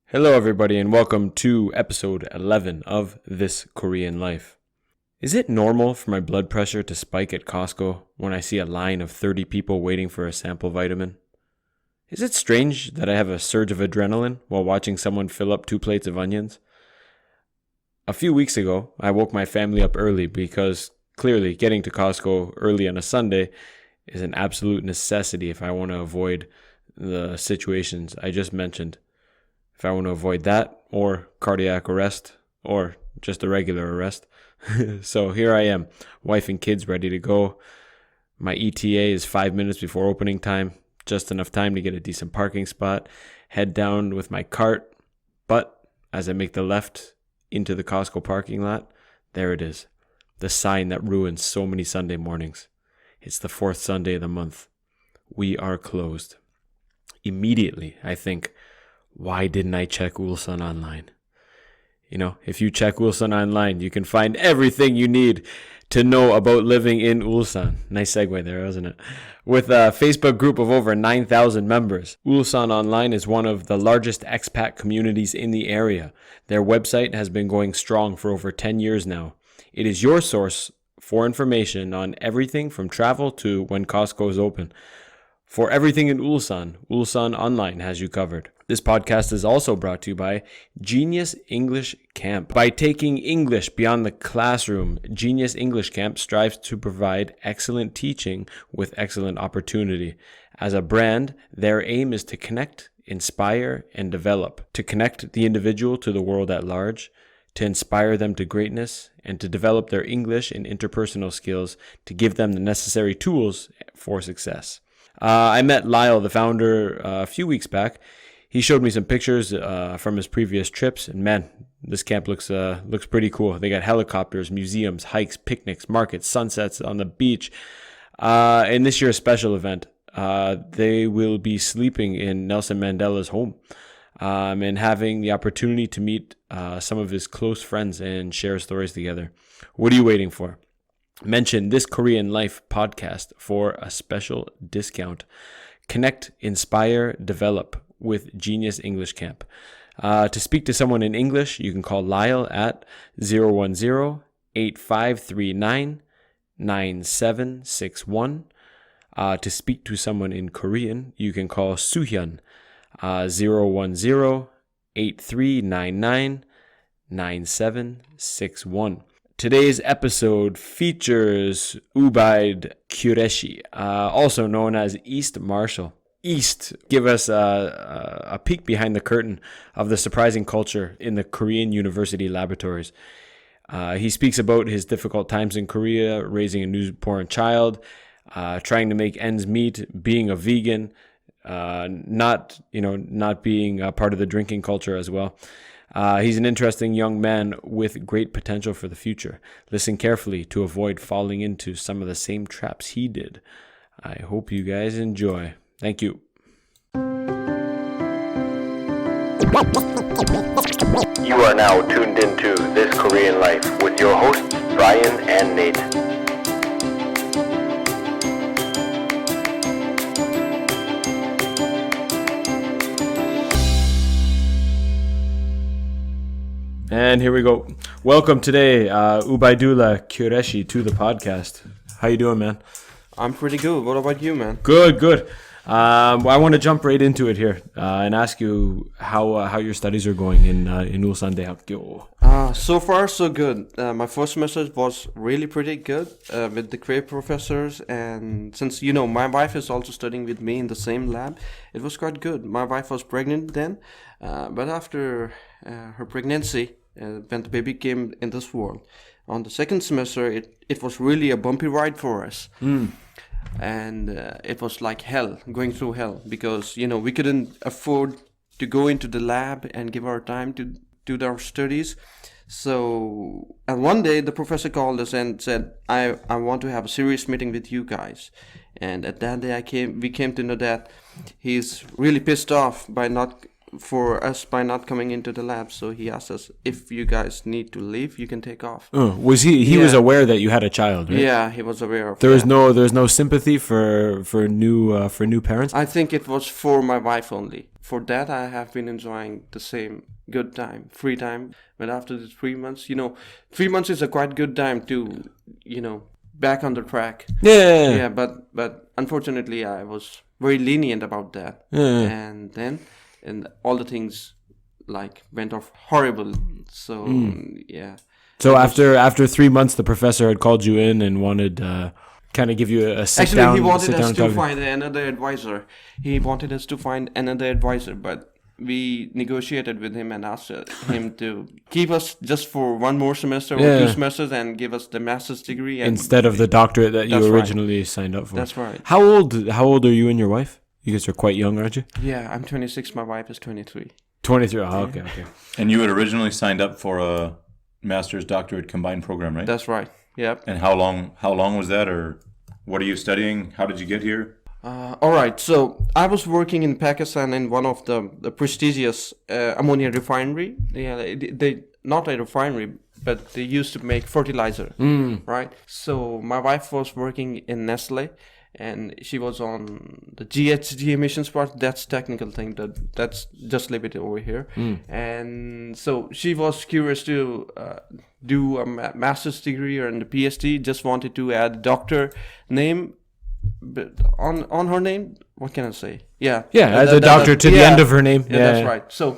Hello, everybody, and welcome to episode 11 of This Korean Life. Is it normal for my blood pressure to spike at Costco when I see a line of 30 people waiting for a sample vitamin? Is it strange that I have a surge of adrenaline while watching someone fill up 2 plates of onions? A few weeks ago, I woke my family up early because clearly getting to Costco early on a Sunday is an absolute necessity if I want to avoid the situations I just mentioned. If I want to avoid that, or cardiac arrest, or just a regular arrest. So here I am, wife and kids ready to go. My ETA is 5 minutes before opening time, just enough time to get a decent parking spot, head down with my cart. But as I make the left into the Costco parking lot, there it is, the sign that ruins so many Sunday mornings. It's the 4th Sunday of the month. We are closed. Immediately, I think, why didn't I check Ulsan online? You know, if you check Ulsan online, you can find everything you need to know about living in Ulsan. Nice segue there, wasn't it? With a Facebook group of over 9,000 members, Ulsan Online is one of the largest expat communities in the area. Their website has been going strong for over 10 years now. It is your source for information on everything from travel to when Costco is open. For everything in Ulsan, Ulsan Online has you covered. This podcast is also brought to you by Genius English Camp. By taking English beyond the classroom, Genius English Camp strives to provide excellent teaching with excellent opportunity. As a brand, their aim is to connect, inspire, and develop, to connect the individual to the world at large, to inspire them to greatness, and to develop their English and interpersonal skills to give them the necessary tools for success. I met Lyle, the founder, a few weeks back. He showed me some pictures from his previous trips, and man, this camp looks pretty cool. They got helicopters, museums, hikes, picnics, markets, sunsets on the beach. In this year's special event, they will be sleeping in Nelson Mandela's home and having the opportunity to meet some of his close friends and share stories together. What are you waiting for? Mention This Korean Life podcast for a special discount. Connect, inspire, develop with Genius English Camp. To speak to someone in English, you can call Lyle at 010-8539-9761. To speak to someone in Korean, you can call Suhyun 010-8399-9761. Today's episode features Ubaid Qureshi, also known as East Marshall. East give us a peek behind the curtain of the surprising culture in the Korean university laboratories. He speaks about his difficult times in Korea, raising a newborn child, trying to make ends meet, being a vegan, not being a part of the drinking culture as well. He's an interesting young man with great potential for the future. Listen carefully to avoid falling into some of the same traps he did. I hope you guys enjoy. Thank you. You are now tuned into This Korean Life with your hosts, Brian and Nate. And here we go. Welcome today, Ubaidullah Qureshi, to the podcast. How you doing, man? I'm pretty good. What about you, man? Good. I want to jump right into it here and ask you how your studies are going in Ulsan Daehakgyo. So far, so good. My first semester was really pretty good with the great professors, and since my wife is also studying with me in the same lab, it was quite good. My wife was pregnant then, but after her pregnancy, when the baby came in this world, on the second semester, it was really a bumpy ride for us. And it was like hell, going through hell, because we couldn't afford to go into the lab and give our time to do our studies. So, and one day the professor called us and said, I want to have a serious meeting with you guys. And at that day we came to know that he's really pissed off by not for us by not coming into the lab. So he asked us, if you guys need to leave, you can take off. Was he was aware that you had a child, right? Yeah, he was aware of There was that. there was no sympathy for new parents? I think it was for my wife only. For that, I have been enjoying the same good time, free time. But after the 3 months, 3 months is a quite good time to, back on the track. Yeah. Yeah, but unfortunately, I was very lenient about that. Yeah. And all the things like went off horrible. So yeah. So after 3 months, the professor had called you in and wanted kind of give you a sit Actually, down. he wanted sit down us and to talk. find another advisor. He wanted us to find another advisor, but we negotiated with him and asked him to keep us just for one more semester or Yeah. 2 semesters and give us the master's degree. And Instead of the doctorate that you That's right. originally signed up for. That's right. How old are you and your wife? You guys are quite young, aren't you? Yeah, I'm 26. My wife is 23. 23. Oh, okay. And you had originally signed up for a master's doctorate combined program, right? That's right. Yep. And how long was that, or what are you studying? How did you get here? All right. So I was working in Pakistan in one of the prestigious ammonia refinery. Yeah, they not a refinery, but they used to make fertilizer. Right. So my wife was working in Nestle, and she was on the GHG emissions part. That's technical thing. That's just leave it over here. And so she was curious to do a master's degree or the PhD. Just wanted to add doctor name. But on her name, what can I say? Yeah, As a doctor to the end of her name. Yeah, that's right. So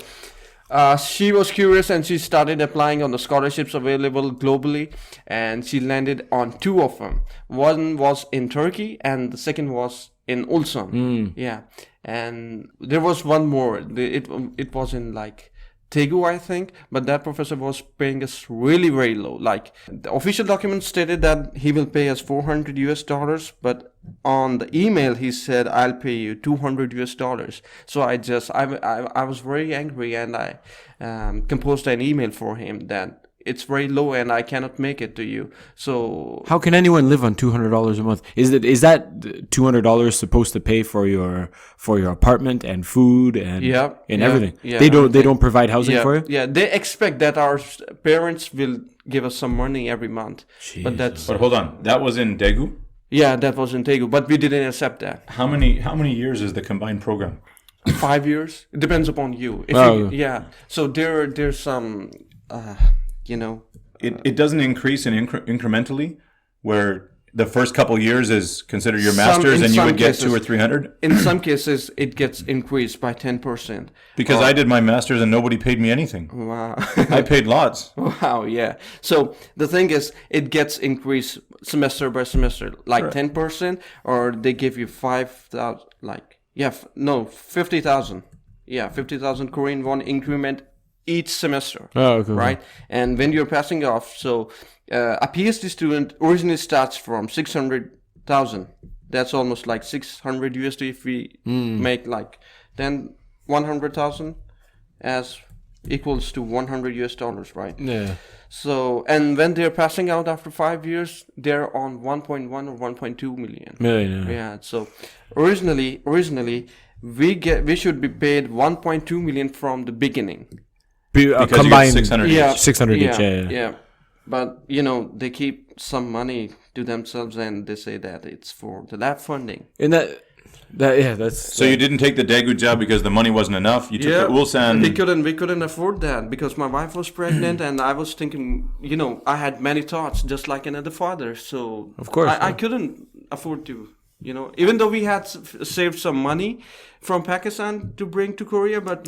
she was curious and she started applying on the scholarships available globally, and she landed on 2 of them. One was in Turkey and the second was in Ulsan. Yeah, and there was one more. It was in like Tegu, I think, but that professor was paying us really, very low. Like the official document stated that he will pay us $400, but on the email he said, "I'll pay you $200." So I was very angry, and I composed an email for him that it's very low and I cannot make it to you. So How can anyone live on $200 a month? Is that $200 supposed to pay for your apartment and food and everything? Yeah, They don't provide housing for you? Yeah, they expect that our parents will give us some money every month. But But hold on, that was in Daegu? that was in Tegu, but we didn't accept that. How many years is the combined program? 5 years. It depends upon you. So there's some It doesn't increase incrementally, where the first couple years is considered your master's and you would get 200 or 300? In some cases, it gets increased by 10%. Because I did my master's and nobody paid me anything. Wow. I paid lots. Wow, yeah. So the thing is, it gets increased semester by semester, like 10%, or they give you 5,000, 50,000. Yeah, 50,000 Korean won increment each semester. Oh, okay. Right? And when you're passing off, so a PhD student originally starts from 600,000. That's almost like 600 USD if we make like 100,000 as equals to $100, right? Yeah. So, and when they're passing out after 5 years, they're on 1.1 or 1.2 million. Yeah. So originally we should be paid 1.2 million from the beginning. Because Combined you get 600 each. 600 each, yeah. But they keep some money to themselves and they say that it's for the lab funding. And that's So you didn't take the Daegu job because the money wasn't enough? You took the Ulsan... We couldn't afford that because my wife was pregnant and I was thinking, I had many thoughts just like another father. So of course, I couldn't afford to, even though we had saved some money from Pakistan to bring to Korea, but,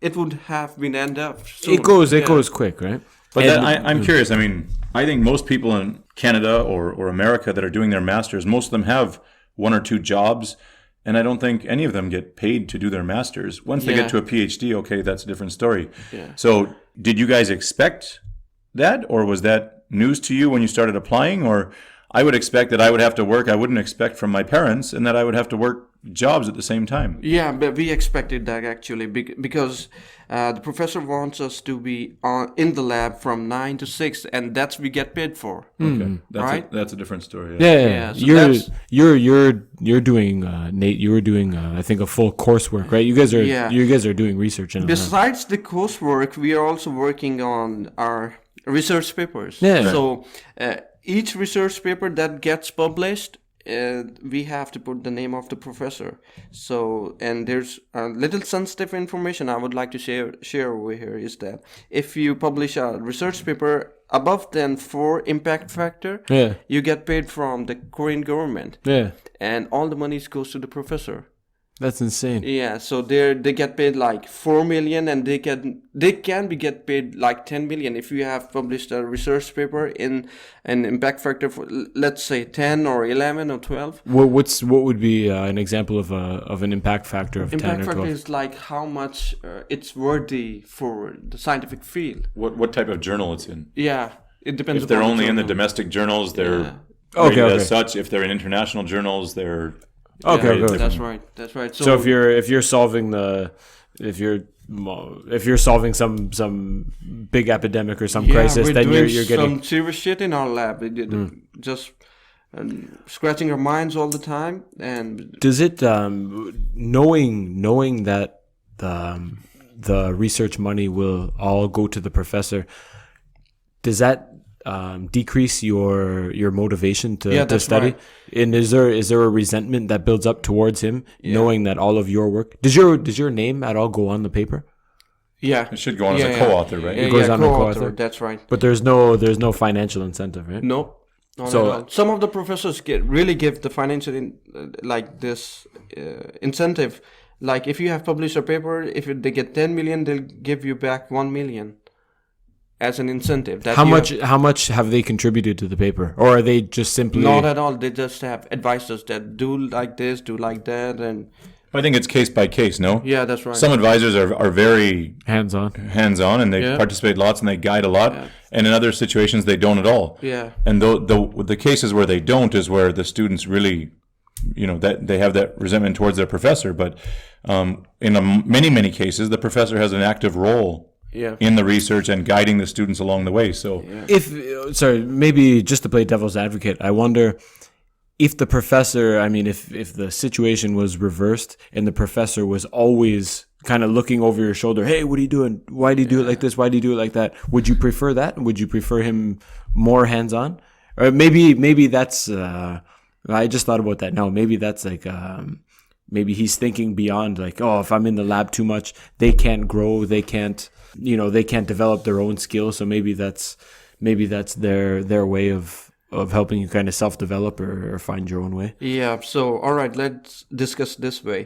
it would have been end up soon. It goes quick, right? But I'm curious. I mean, I think most people in Canada or America that are doing their masters, most of them have 1 or 2 jobs, and I don't think any of them get paid to do their masters. Once they get to a PhD, okay, that's a different story. Yeah. So did you guys expect that, or was that news to you when you started applying? Or I would expect that I would have to work. I wouldn't expect from my parents, and that I would have to work jobs at the same time. Yeah, but we expected that actually because the professor wants us to be in the lab from 9 to 6, and that's we get paid for. Okay, Right? that's a different story. Yeah, so You're doing Nate. You were doing I think a full coursework, right? You guys are doing research in a lab. Besides the coursework, we are also working on our research papers. Yeah. So each research paper that gets published, we have to put the name of the professor. So, and there's a little sensitive information I would like to share over here is that if you publish a research paper above than 4 impact factor, you get paid from the Korean government. Yeah. And all the money goes to the professor. That's insane. Yeah, so they get paid like 4 million, and they can get paid like 10 million if you have published a research paper in an impact factor for, let's say, 10 or 11 or 12. What would be an example of an impact factor of 10 Impact or factor 12? is like how much it's worthy for the scientific field. What type of journal it's in? Yeah, it depends. If they're upon only in the journal. domestic journals, they're Yeah. rated Okay. as such. If they're in international journals, they're Okay. That's right. That's right. So if you're solving some big epidemic or some crisis, we're then doing you're getting some serious shit in our lab. We did just scratching our minds all the time, and Does it knowing that the research money will all go to the professor, does that decrease your motivation to that's study? right. And is there a resentment that builds up towards him knowing that all of your work does your name at all go on the paper? yeah, it should go on as a co-author, right? It goes on the co-author. co-author. That's right. But there's no financial incentive, right? No, not So- at all. Some of the professors really give the financial incentive. Like if you have published a paper, if they get 10 million, they'll give you back 1 million as an incentive. That How you much have they contributed to the paper, or are they just simply Not at all. They just have advisors that do like this, do like that, and I think it's case by case. No. yeah, that's right. Some advisors are very hands-on? hands-on and they participate lots and they guide a lot, and in other situations they don't at all. Yeah. And the cases where they don't is where the students really, that they have that resentment towards their professor. But in many cases, the professor has an active role in the research and guiding the students along the way. So Maybe just to play devil's advocate, I wonder if the professor, if the situation was reversed and the professor was always kind of looking over your shoulder, hey, what are you doing? Why do you do it like this? Why do you do it like that? Would you prefer that? Would you prefer him more hands-on? Or maybe that's, I just thought about that now. Maybe that's like, maybe he's thinking beyond like, oh, if I'm in the lab too much, they can't grow, they can't develop their own skills. So maybe that's their way of helping you kind of self-develop or find your own way. Yeah, so all right, let's discuss this way.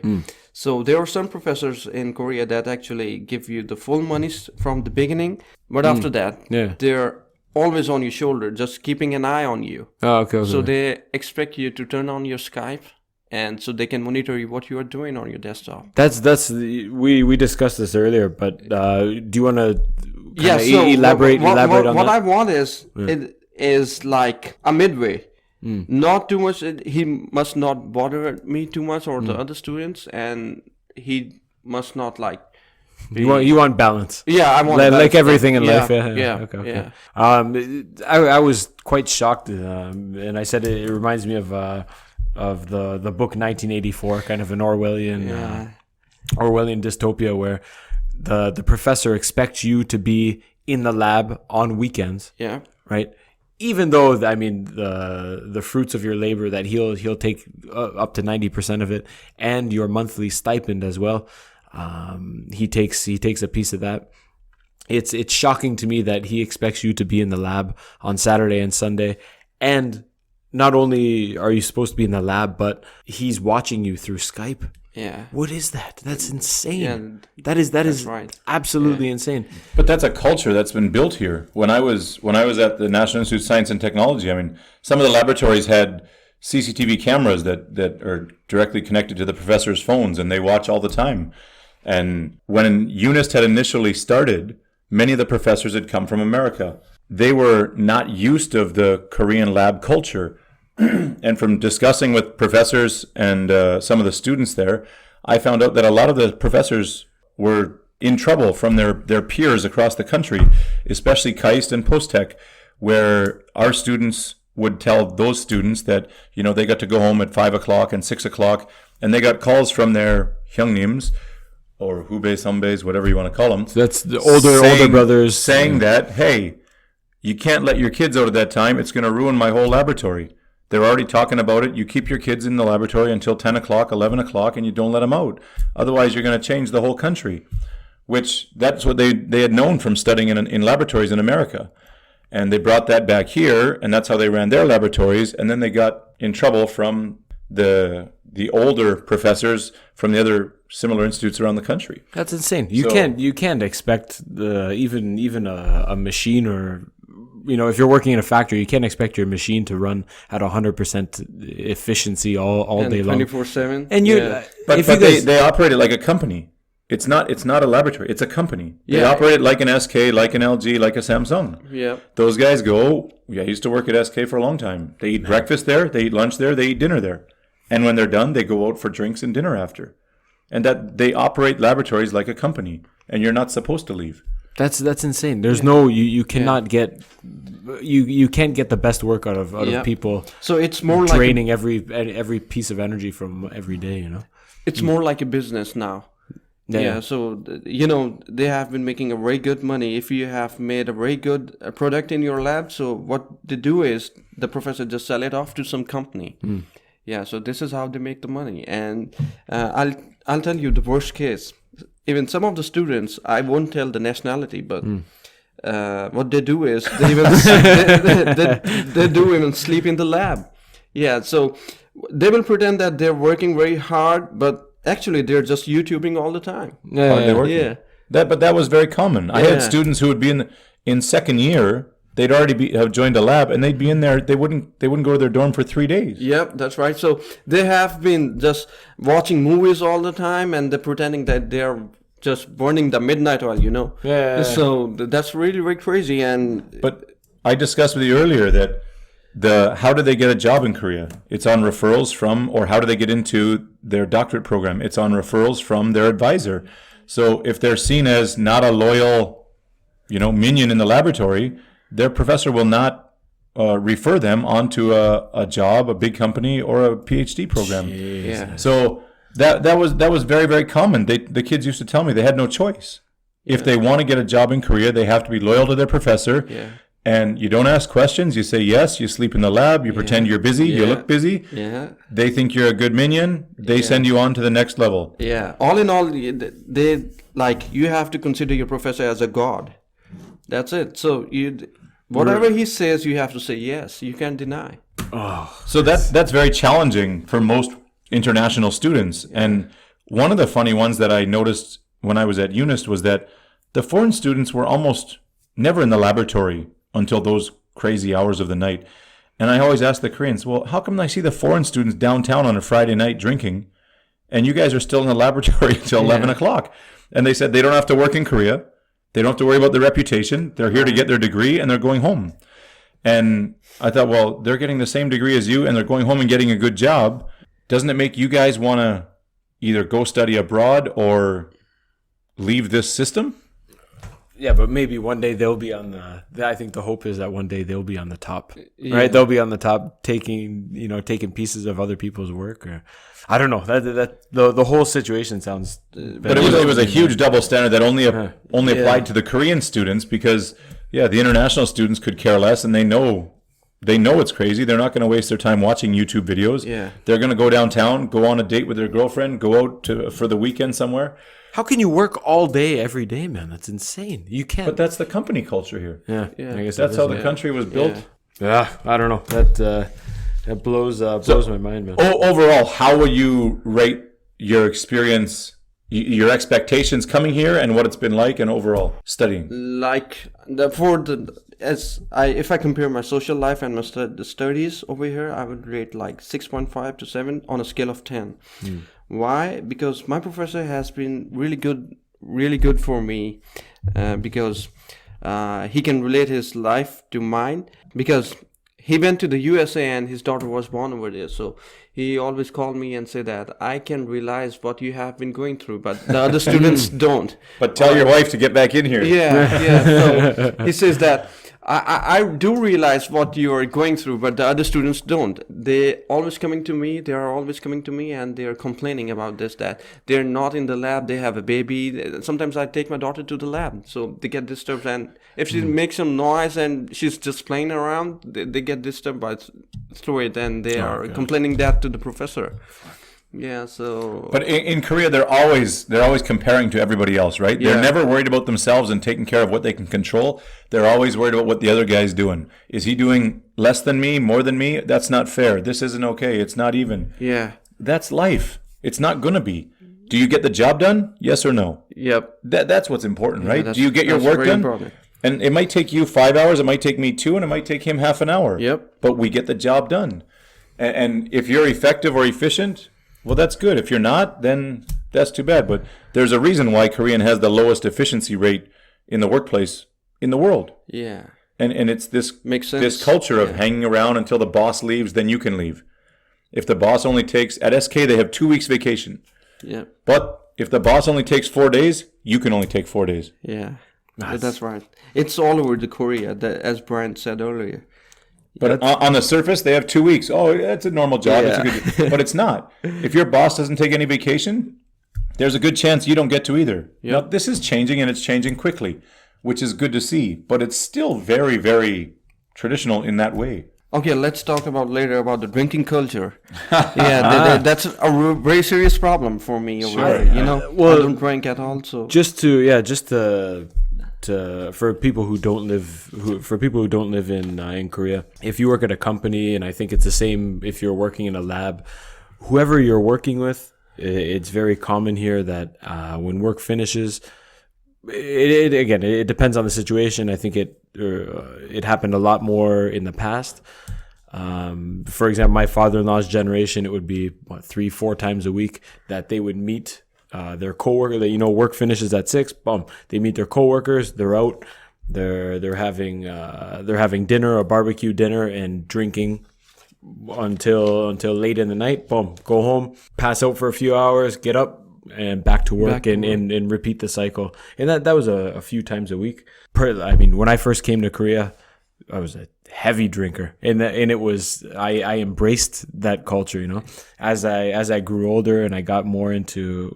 So there are some professors in Korea that actually give you the full monies from the beginning, but after that, they're always on your shoulder, just keeping an eye on you. Oh, okay. So they expect you to turn on your Skype, and so they can monitor what you are doing on your desktop. We discussed this earlier, but do you want to elaborate what on that? What I want is it is like a midway. Not too much. He must not bother me too much or the other students, and he must not like. You want balance. Yeah, I want like everything in life. Yeah. Okay. I was quite shocked, and I said it reminds me of the book 1984, kind of an Orwellian dystopia where the professor expects you to be in the lab on weekends. Yeah. Right. Even though the fruits of your labor that he'll take up to 90% of it, and your monthly stipend as well, he takes a piece of that. It's shocking to me that he expects you to be in the lab on Saturday and Sunday, and not only are you supposed to be in the lab, but he's watching you through Skype. Yeah. What is that? That's insane. Yeah, that is right. Absolutely insane. But that's a culture that's been built here. When I was at the National Institute of Science and Technology, some of the laboratories had CCTV cameras that are directly connected to the professors' phones, and they watch all the time. And when UNIST had initially started, many of the professors had come from America. They were not used of the Korean lab culture. And from discussing with professors and some of the students there, I found out that a lot of the professors were in trouble from their peers across the country, especially KAIST and Post-Tech, where our students would tell those students that, they got to go home at 5 o'clock and 6 o'clock, and they got calls from their hyungnims, or hubes, humbes, whatever you want to call them. So that's the older brothers. Saying that, hey, you can't let your kids out at that time. It's going to ruin my whole laboratory. They're already talking about it. You keep your kids in the laboratory until 10 o'clock, 11 o'clock, and you don't let them out. Otherwise, you're going to change the whole country, which that's what they had known from studying in laboratories in America. And they brought that back here, and that's how they ran their laboratories. And then they got in trouble from the older professors from the other similar institutes around the country. That's insane. You can't expect even a machine, or if you're working in a factory, you can't expect your machine to run at 100% efficiency all day long, 24/7. And but they operate it like a company. It's not a laboratory. It's a company. They operate it like an SK, like an LG, like a Samsung. Yeah. Those guys go. I used to work at SK for a long time. They eat breakfast there. They eat lunch there. They eat dinner there. And when they're done, they go out for drinks and dinner after. And that they operate laboratories like a company. And you're not supposed to leave. That's insane. There's no you cannot get you can't get the best work out of people. So it's more draining every piece of energy from every day. It's more like a business now. Yeah, so they have been making a very good money if you have made a very good product in your lab. So what they do is the professor just sell it off to some company. Yeah, so this is how they make the money. And I'll tell you the worst case. Even some of the students, I won't tell the nationality, but what they do is they do even sleep in the lab. Yeah, so they will pretend that they're working very hard, but actually, they're just YouTubing all the time. Yeah. But that was very common. I had students who would be in second year. They'd already have joined a lab, and they'd be in there. They wouldn't go to their dorm for 3 days. Yep, that's right. So they have been just watching movies all the time, and they're pretending that they're just burning the midnight oil. Yeah. So that's really, really crazy. But I discussed with you earlier that how do they get a job in Korea? It's on referrals from, or how do they get into their doctorate program? It's on referrals from their advisor. So if they're seen as not a loyal, minion in the laboratory, their professor will not refer them onto a job, a big company, or a PhD program. Jeez. Yeah. So that was very, very common. The kids used to tell me they had no choice. If they want to get a job in Korea, they have to be loyal to their professor. Yeah. And you don't ask questions. You say yes. You sleep in the lab. You pretend you're busy. You look busy. Yeah. They think you're a good minion. They send you on to the next level. Yeah. All in all, they you have to consider your professor as a god. That's it. So whatever he says, you have to say yes. You can't deny. So that's very challenging for most international students. And one of the funny ones that I noticed when I was at UNIST was that the foreign students were almost never in the laboratory until those crazy hours of the night. And I always ask the Koreans, well, how come I see the foreign students downtown on a Friday night drinking, and you guys are still in the laboratory until 11 o'clock? And they said they don't have to work in Korea. They don't have to worry about their reputation. They're here to get their degree, and they're going home. And I thought, well, they're getting the same degree as you, and they're going home and getting a good job. Doesn't it make you guys want to either go study abroad or leave this system? Yeah, but maybe one day they'll be on I think the hope is that one day they'll be on the top, right? They'll be on the top, taking pieces of other people's work, or I don't know. That the whole situation sounds. But it was a huge double standard that only applied to the Korean students, because the international students could care less, and they know it's crazy. They're not going to waste their time watching YouTube videos. Yeah, they're going to go downtown, go on a date with their girlfriend, go out for the weekend somewhere. How can you work all day, every day, man? That's insane. You can't. But that's the company culture here. Yeah. I guess that's how the country was built. Yeah, I don't know. That blows my mind, man. Overall, how would you rate your experience, your expectations coming here, and what it's been like, and overall studying? If I compare my social life and my studies over here, I would rate like 6.5 to 7 on a scale of 10. Why? Because my professor has been really good for me, because he can relate his life to mine. Because he went to the USA and his daughter was born over there. So he always called me and said that I can realize what you have been going through, but the other students don't. But tell your wife to get back in here. Yeah. So he says that I do realize what you are going through, but the other students don't. They are always coming to me, and they are complaining about this, that they're not in the lab, they have a baby. Sometimes I take my daughter to the lab, so they get disturbed. And if she makes some noise and she's just playing around, they get disturbed through it, and they are complaining that to the professor. Yeah, so. But in Korea, they're always comparing to everybody else, right? Yeah. They're never worried about themselves and taking care of what they can control. They're always worried about what the other guy's doing. Is he doing less than me, more than me? That's not fair. This isn't okay. It's not even. Yeah. That's life. It's not gonna be. Do you get the job done? Yes or no? Yep. That's what's important, right? Yeah, Do you get your that's work very done? important. And it might take you 5 hours. It might take me 2, and it might take him half an hour. Yep. But we get the job done. And if you're effective or efficient, well, that's good. If you're not, then that's too bad. But there's a reason why Korean has the lowest efficiency rate in the workplace in the world. Yeah. And it's this Makes sense. this culture of hanging around until the boss leaves, then you can leave. If the boss only takes, at SK, they have 2 weeks vacation. Yeah. But if the boss only takes 4 days, you can only take 4 days. Yeah. That's right. It's all over the Korea, as Brian said earlier. But on the surface, they have 2 weeks. Oh, it's a normal job. Yeah. It's a good, but it's not. If your boss doesn't take any vacation, there's a good chance you don't get to either. Yep. Now, this is changing, and it's changing quickly, which is good to see. But it's still very, very traditional in that way. Okay, let's talk about later about the drinking culture. That's a very serious problem for me over Sure. there. You know, Well, I don't drink at all. So Just to for people who don't live in Korea, if you work at a company, and I think it's the same if you're working in a lab, whoever you're working with, it's very common here that when work finishes, it depends on the situation. I think it happened a lot more in the past. For example, my father-in-law's generation, it would be 3-4 times a week that they would meet their coworker. That work finishes at 6. Boom, they meet their coworkers. They're out. They're having dinner, a barbecue dinner, and drinking until late in the night. Boom, go home, pass out for a few hours, get up, and back to work, and repeat the cycle. And that was a few times a week. I mean, when I first came to Korea, I was a heavy drinker, and it was I embraced that culture. As I grew older and I got more into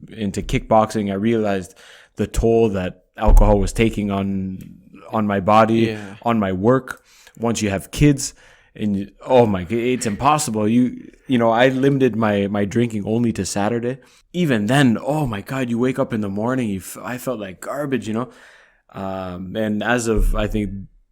kickboxing, I realized the toll that alcohol was taking on my body, on my work. Once you have kids, and it's impossible. I limited my drinking only to Saturday. Even then, oh my God, you wake up in the morning, I felt like garbage. And as of, I think,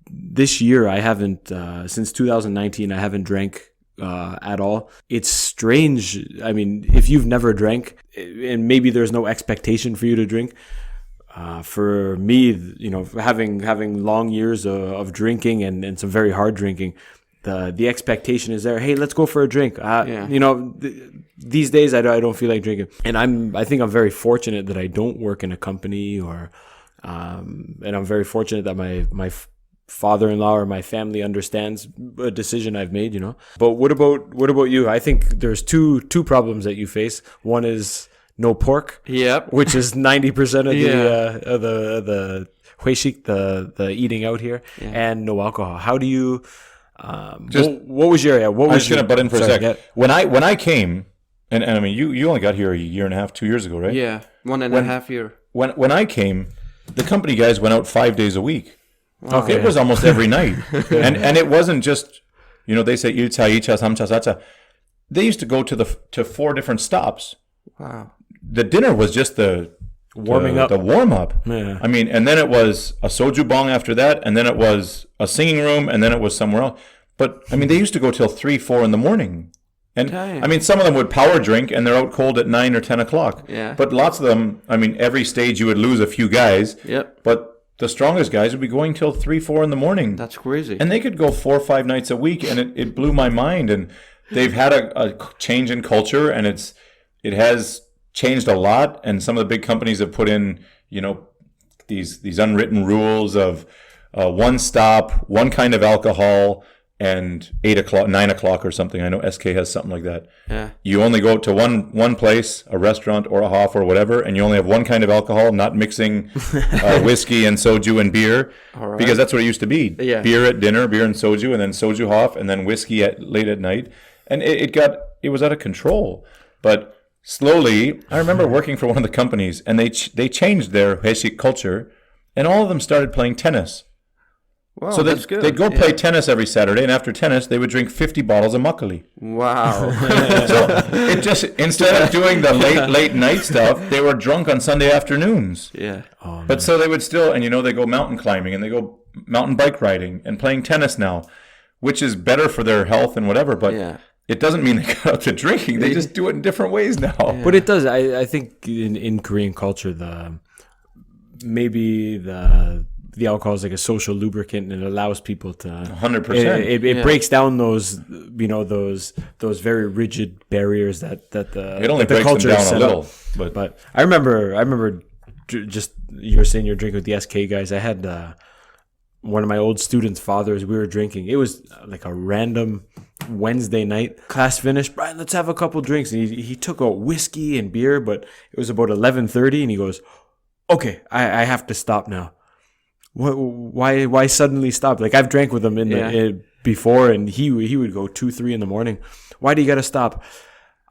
this year, I haven't, since 2019, I haven't drank at all. It's strange. I mean, if you've never drank, and maybe there's no expectation for you to drink, for me, having long years of drinking and some very hard drinking, the expectation is there. Hey, let's go for a drink. These days I don't feel like drinking, and I think I'm very fortunate that I don't work in a company, and I'm very fortunate that my father-in-law or my family understands a decision I've made. But what about you? I think there's two problems that you face. One is no pork. Yep. Which is 90% of the hueshik, the eating out here, and no alcohol. How do you? What was your? What was I'm just going to butt in for a sec. Yeah. When I came, and I mean, you only got here a year and a half, 2 years ago, right? Yeah, 1.5 year. When I came, the company guys went out 5 days a week. Wow. It was almost every night, and it wasn't just, they say ilcha, icha, samcha, sacha. They used to go to 4 different stops. Wow. The dinner was just the warm up. Yeah. I mean, and then it was a soju bong after that, and then it was a singing room, and then it was somewhere else. But I mean, they used to go till 3-4 in the morning. And Damn. I mean, some of them would power drink, and they're out cold at 9 or 10 o'clock. Yeah. But lots of them, I mean, every stage you would lose a few guys. Yep. But the strongest guys would be going till 3-4 in the morning. That's crazy. And they could go 4 or 5 nights a week, and it blew my mind. And they've had a change in culture, and it has changed a lot. And some of the big companies have put in, these unwritten rules of one stop, one kind of alcohol, and 8 o'clock, 9 o'clock or something. I know SK has something like that. Yeah. You only go to one place, a restaurant or a Hof or whatever, and you only have one kind of alcohol, not mixing whiskey and soju and beer, because that's what it used to be. Yeah. Beer at dinner, beer and soju, and then soju Hof, and then whiskey late at night. And it was out of control. But slowly, I remember working for one of the companies, and they changed their Heshik culture, and all of them started playing tennis. Wow, So that's good. they'd go play tennis every Saturday, and after tennis, they would drink 50 bottles of makali. Wow. So it just, instead of doing the late night stuff, they were drunk on Sunday afternoons. Yeah. But so they would still, and they go mountain climbing, and they go mountain bike riding, and playing tennis now, which is better for their health and whatever, but it doesn't mean they got up to drinking. They just do it in different ways now. But it does. I think in Korean culture, the alcohol is like a social lubricant, and it allows people to 100%. It breaks down those those very rigid barriers that the It only the breaks them culture down is a set little. up. But I remember just you were saying you're drinking with the SK guys. I had one of my old students' fathers. We were drinking. It was like a random Wednesday night. Class finished. Brian, let's have a couple drinks. And he took out whiskey and beer, but it was about 11:30, and he goes, "Okay, I have to stop now." Why suddenly stop? Like, I've drank with him before, and he would go 2-3 in the morning. Why do you got to stop?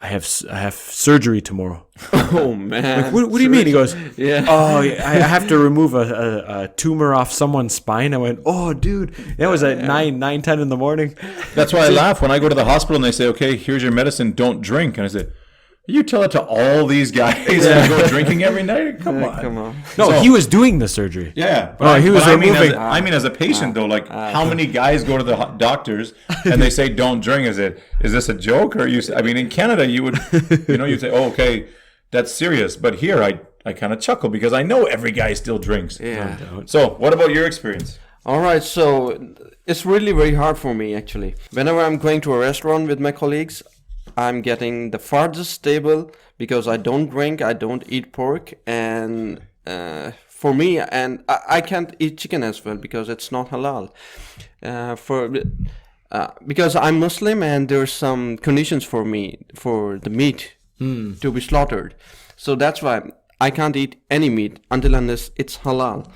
I have surgery tomorrow. Oh man! Like, what do you mean? He goes, Yeah. Oh, I have to remove a tumor off someone's spine. I went, oh, dude, that was at 9:10 in the morning. That's why I laugh when I go to the hospital and they say, okay, here's your medicine, don't drink. And I say, you tell it to all these guys that go drinking every night? Come on. No, he was doing the surgery. Yeah. He was removing. I mean, as a patient, though, like, how many guys go to the doctors and they say, don't drink? Is this a joke? Or in Canada, you would, you'd say, oh, okay, that's serious. But here, I kind of chuckle because I know every guy still drinks. Yeah. So, what about your experience? All right, so it's really very hard for me, actually. Whenever I'm going to a restaurant with my colleagues, I'm getting the farthest table because I don't drink, I don't eat pork, and for me, and I can't eat chicken as well because it's not halal. Because I'm Muslim and there's some conditions for me for the meat to be slaughtered, so that's why I can't eat any meat unless it's halal,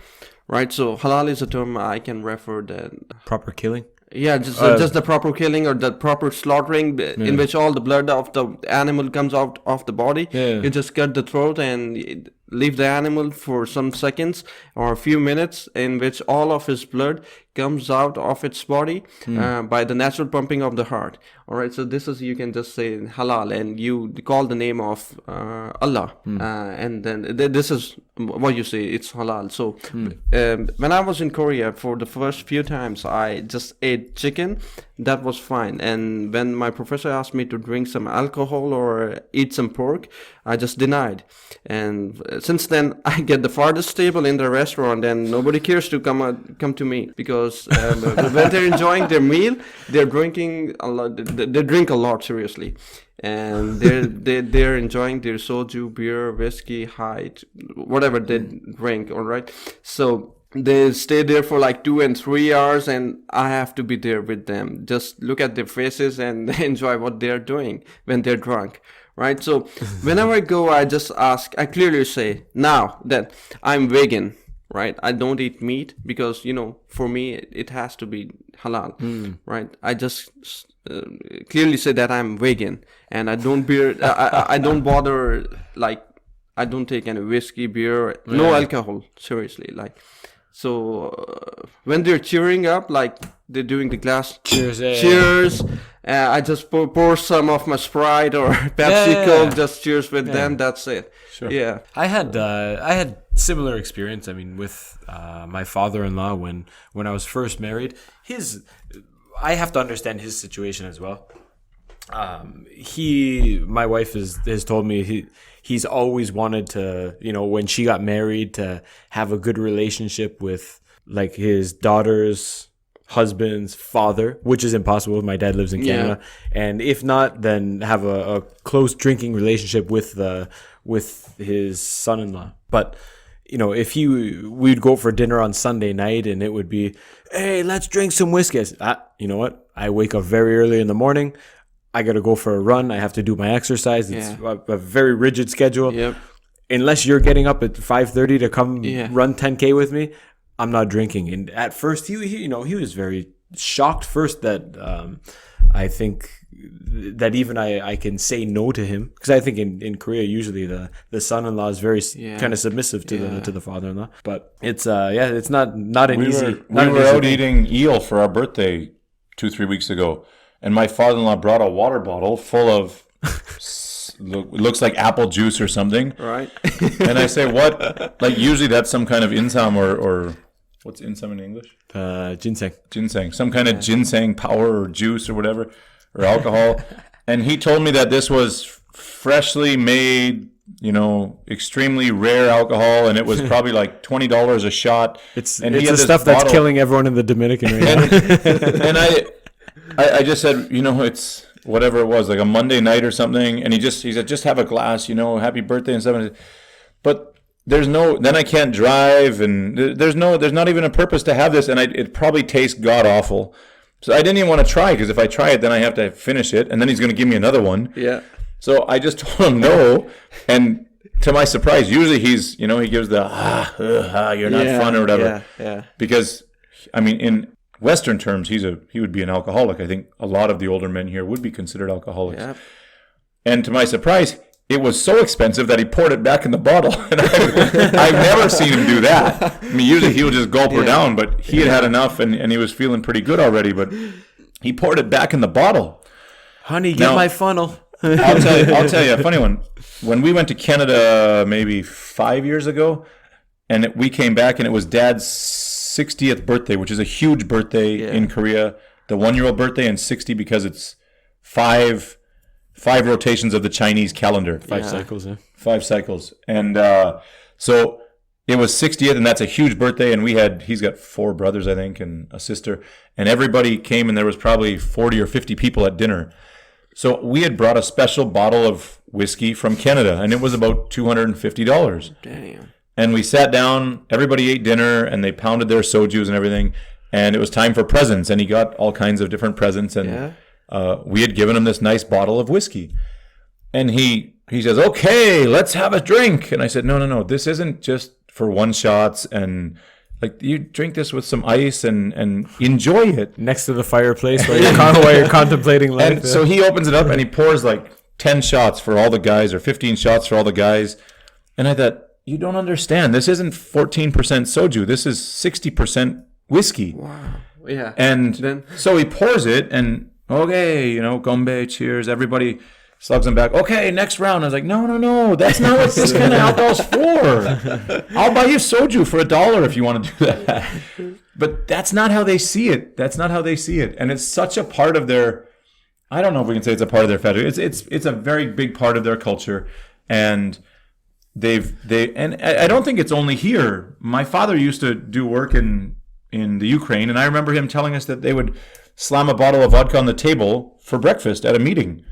right? So halal is a term I can refer that Proper killing. Yeah, just the proper killing or the proper slaughtering in which all the blood of the animal comes out of the body. Yeah. You just cut the throat and leave the animal for some seconds or a few minutes in which all of his blood comes out of its body by the natural pumping of the heart. All right, so this is, you can just say halal and you call the name of Allah and then this is what you say, it's halal. So when I was in Korea for the first few times, I just ate chicken. That was fine. And when my professor asked me to drink some alcohol or eat some pork, I just denied. And since then, I get the farthest table in the restaurant, and nobody cares to come to me because when they're enjoying their meal, they're drinking a lot. They drink a lot, seriously, and they're enjoying their soju, beer, whiskey, whatever they drink. All right, so they stay there for like 2 and 3 hours, and I have to be there with them. Just look at their faces and enjoy what they're doing when they're drunk. Right, so whenever I go, I just ask, I clearly say now that I'm vegan, right? I don't eat meat because, for me, it has to be halal, right? I just clearly say that I'm vegan and I don't I don't bother, like, I don't take any whiskey, beer, no alcohol, seriously, like. So when they're cheering up, like they're doing the glass cheers, I just pour some of my Sprite or Pepsi Coke, just cheers with them. That's it. Sure. Yeah. I had similar experience. I mean, with my father-in-law when I was first married. I have to understand his situation as well. My wife has told me he's always wanted to, when she got married, to have a good relationship with like his daughter's husband's father, which is impossible. My dad lives in Canada, and if not, then have a close drinking relationship with his son-in-law. But if we'd go for dinner on Sunday night and it would be, hey, let's drink some whiskey. I said, you know what? I wake up very early in the morning. I got to go for a run. I have to do my exercise. It's a very rigid schedule. Yep. Unless you're getting up at 5:30 to come run 10K with me, I'm not drinking. And at first, he was very shocked first that I think that even I can say no to him, because I think in Korea usually the son-in-law is very kind of submissive to the father-in-law. But it's it's not an easy. We were out eating eel for our birthday 2-3 weeks ago, and my father-in-law brought a water bottle full of it looks like apple juice or something. Right. And I say, what? Like usually that's some kind of insam or what's insam in English? Ginseng. Ginseng, some kind of ginseng power or juice or whatever, or alcohol. And he told me that this was freshly made, extremely rare alcohol, and it was probably like $20 a shot. It's the stuff that's killing everyone in the Dominican right now. And I just said, it's whatever it was, like a Monday night or something, and he said, just have a glass, happy birthday and stuff. But then I can't drive, and there's not even a purpose to have this, and it probably tastes god awful. So I didn't even want to try, because if I try it, then I have to finish it, and then he's going to give me another one. Yeah. So I just told him no, and to my surprise, usually he's, he gives the you're not fun or whatever. Yeah. Because in Western terms, he would be an alcoholic. I think a lot of the older men here would be considered alcoholics. Yeah. And to my surprise, it was so expensive that he poured it back in the bottle. And I've never seen him do that. Usually he'll just gulp her down, but he had enough and he was feeling pretty good already. But he poured it back in the bottle. Honey, get my funnel. I'll tell you a funny one. When we went to Canada maybe 5 years ago, and we came back, and it was Dad's 60th birthday, which is a huge birthday in Korea. The 1-year-old birthday, and 60 because it's five rotations of the Chinese calendar. 5 cycles, yeah. 5 cycles. And so it was 60th, and that's a huge birthday. And he's got 4 brothers, I think, and a sister. And everybody came, and there was probably 40 or 50 people at dinner. So we had brought a special bottle of whiskey from Canada, and it was about $250. Damn. And we sat down, everybody ate dinner, and they pounded their sojus and everything. And it was time for presents, and he got all kinds of different presents. And we had given him this nice bottle of whiskey. And he says, okay, let's have a drink. And I said, no, this isn't just for one shots. And like, you drink this with some ice and enjoy it. Next to the fireplace while you're contemplating life. And so he opens it up, and he pours like 10 shots for all the guys, or 15 shots for all the guys. And I thought, you don't understand. This isn't 14% soju. This is 60% whiskey. Wow. Yeah. And then so he pours it, and okay, gombe, cheers. Everybody slugs him back. Okay, next round. I was like, no. That's not what this kind of alcohol's for. I'll buy you soju for $1 if you want to do that. But that's not how they see it. And it's such a part of their, I don't know if we can say it's a part of their fetish. It's a very big part of their culture. And and I don't think it's only here. My father used to do work in the Ukraine, and I remember him telling us that they would slam a bottle of vodka on the table for breakfast at a meeting.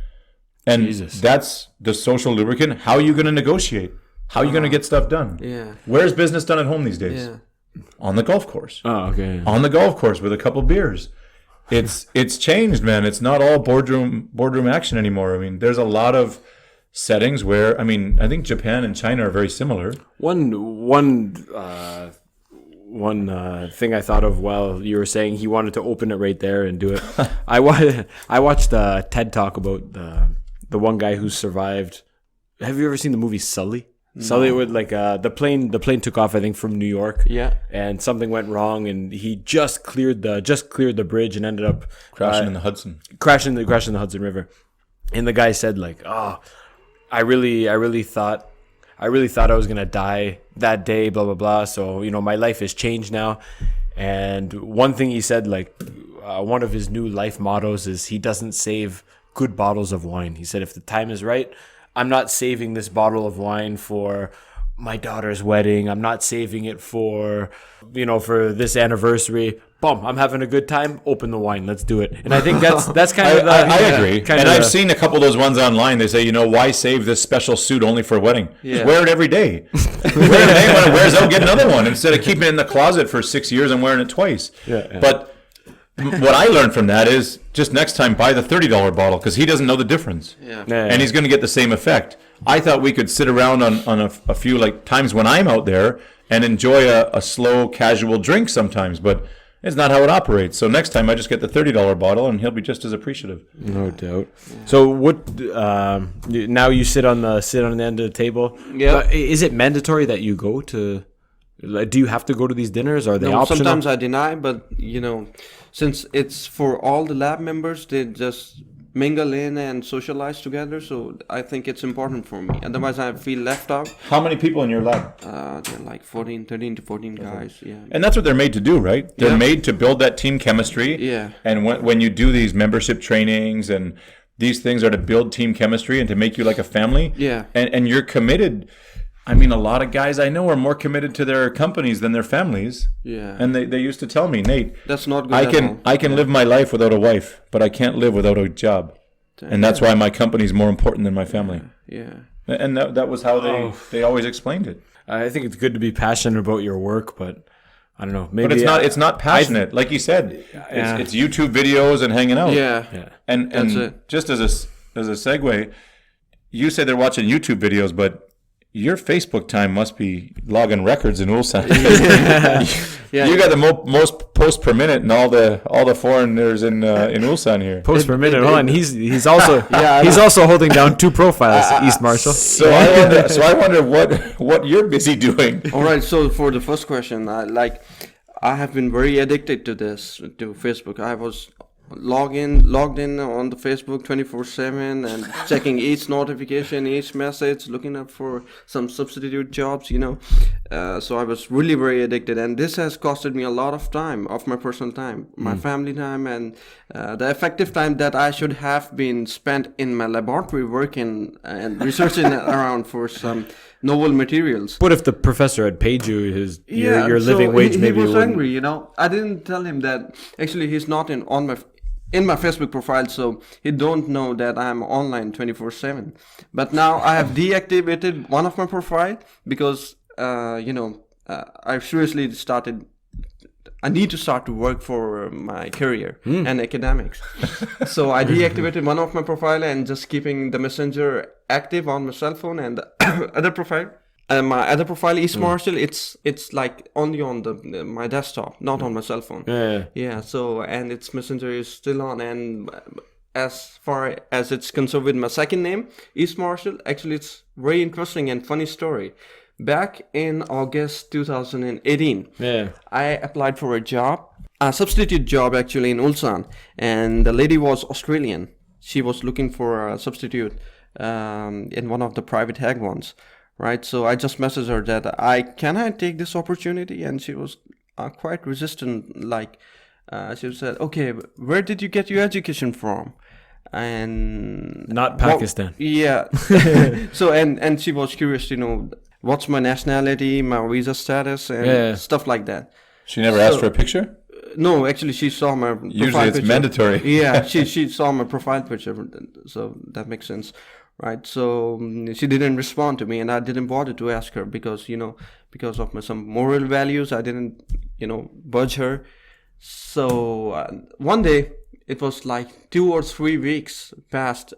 And that's the social lubricant. How are you going to negotiate? How are you going to get stuff done? Yeah. Where's business done at home these days? Yeah. On the golf course. Oh, okay. On the golf course with a couple beers. It's changed, man. It's not all boardroom action anymore. There's a lot of settings where, I think Japan and China are very similar. One thing I thought of while you were saying he wanted to open it right there and do it. I watched a TED Talk about the one guy who survived. Have you ever seen the movie Sully? No. Sully would the plane took off, I think, from New York. Yeah. And something went wrong, and he just cleared the bridge and ended up crashing in the Hudson. Crashing the Hudson River. And the guy said I really thought I was gonna die that day, blah blah blah. So my life has changed now. And one thing he said, one of his new life mottos is he doesn't save good bottles of wine. He said, if the time is right, I'm not saving this bottle of wine for my daughter's wedding. I'm not saving it for for this anniversary. boom, I'm having a good time. Open the wine, let's do it. And I think that's kind of. I agree. And I've seen a couple of those ones online. They say, why save this special suit only for a wedding? Yeah. Just wear it every day. Wear it every day. When it wears out, get another one instead of keeping it in the closet for 6 years and wearing it twice. Yeah. But what I learned from that is just next time buy the $30 bottle because he doesn't know the difference. Yeah. And he's going to get the same effect. I thought we could sit around on a few like times when I'm out there and enjoy a slow, casual drink sometimes, but it's not how it operates. So next time I just get the $30 bottle and he'll be just as appreciative. No doubt. So what? Now you sit on the end of the table. Yeah. Is it mandatory that you go to? Like, do you have to go to these dinners? Or are they optional? Sometimes I deny, but since it's for all the lab members, they just mingle in and socialize together. So I think it's important for me. Otherwise, I feel left out. How many people in your lab? They're like 13 to 14 guys. Yeah. And that's what they're made to do, right? They're Yeah. made to build that team chemistry. Yeah. And when you do these membership trainings and these things are to build team chemistry and to make you like a family. Yeah. And you're committed. I mean, a lot of guys I know are more committed to their companies than their families. Yeah. And they used to tell me, Nate, That's not good at all. I can live my life without a wife, but I can't live without a job. And that's why my company is more important than my family. Yeah. And that was how they always explained it. I think it's good to be passionate about your work, but I don't know. Maybe But it's not passionate. Like you said, it's YouTube videos and hanging out. Yeah. And That's it. just as a segue, you say they're watching YouTube videos, but your Facebook time must be logging records in Ulsan. Yeah. You got the most posts per minute in all the foreigners in Ulsan here. post per minute. Hold on, he's also Yeah, he's also holding down 2 profiles. East Marshall. So I wonder what you're busy doing. All right. So for the first question, I have been very addicted to Facebook. I was logged in on the Facebook 24/7 and checking each notification, each message, looking up for some substitute jobs. So I was really very addicted, and this has costed me a lot of time, of my personal time, my family time, and the effective time that I should have been spent in my laboratory working and researching around for some novel materials. What if the professor had paid you your living wage? Maybe he it was wouldn't. angry. I didn't tell him that. Actually, he's not in my Facebook profile, so he don't know that I'm online 24/7. But now I have deactivated one of my profile because I seriously started. I need to start to work for my career and academics. So I deactivated one of my profile and just keeping the messenger active on my cell phone, and the other profile. My other profile is Marshall. It's like only on my desktop, not on my cell phone. Yeah. So and its messenger is still on, and as far as it's concerned with my second name, East Marshall. Actually, it's very interesting and funny story. Back in August 2018, I applied for a substitute job actually in Ulsan, and the lady was Australian. She was looking for a substitute in one of the private hag ones. Right, so I just messaged her that can I take this opportunity, and she was quite resistant. She said, "Okay, where did you get your education from?" And Not Pakistan. Yeah. So and she was curious to know what's my nationality, my visa status, and stuff like that. She never asked for a picture? No, actually, she saw my profile Usually it's picture. mandatory. Yeah, she saw my profile picture, so that makes sense. Right, so she didn't respond to me, and I didn't bother to ask her because of some moral values, I didn't budge her. So one day, it was like 2 or 3 weeks passed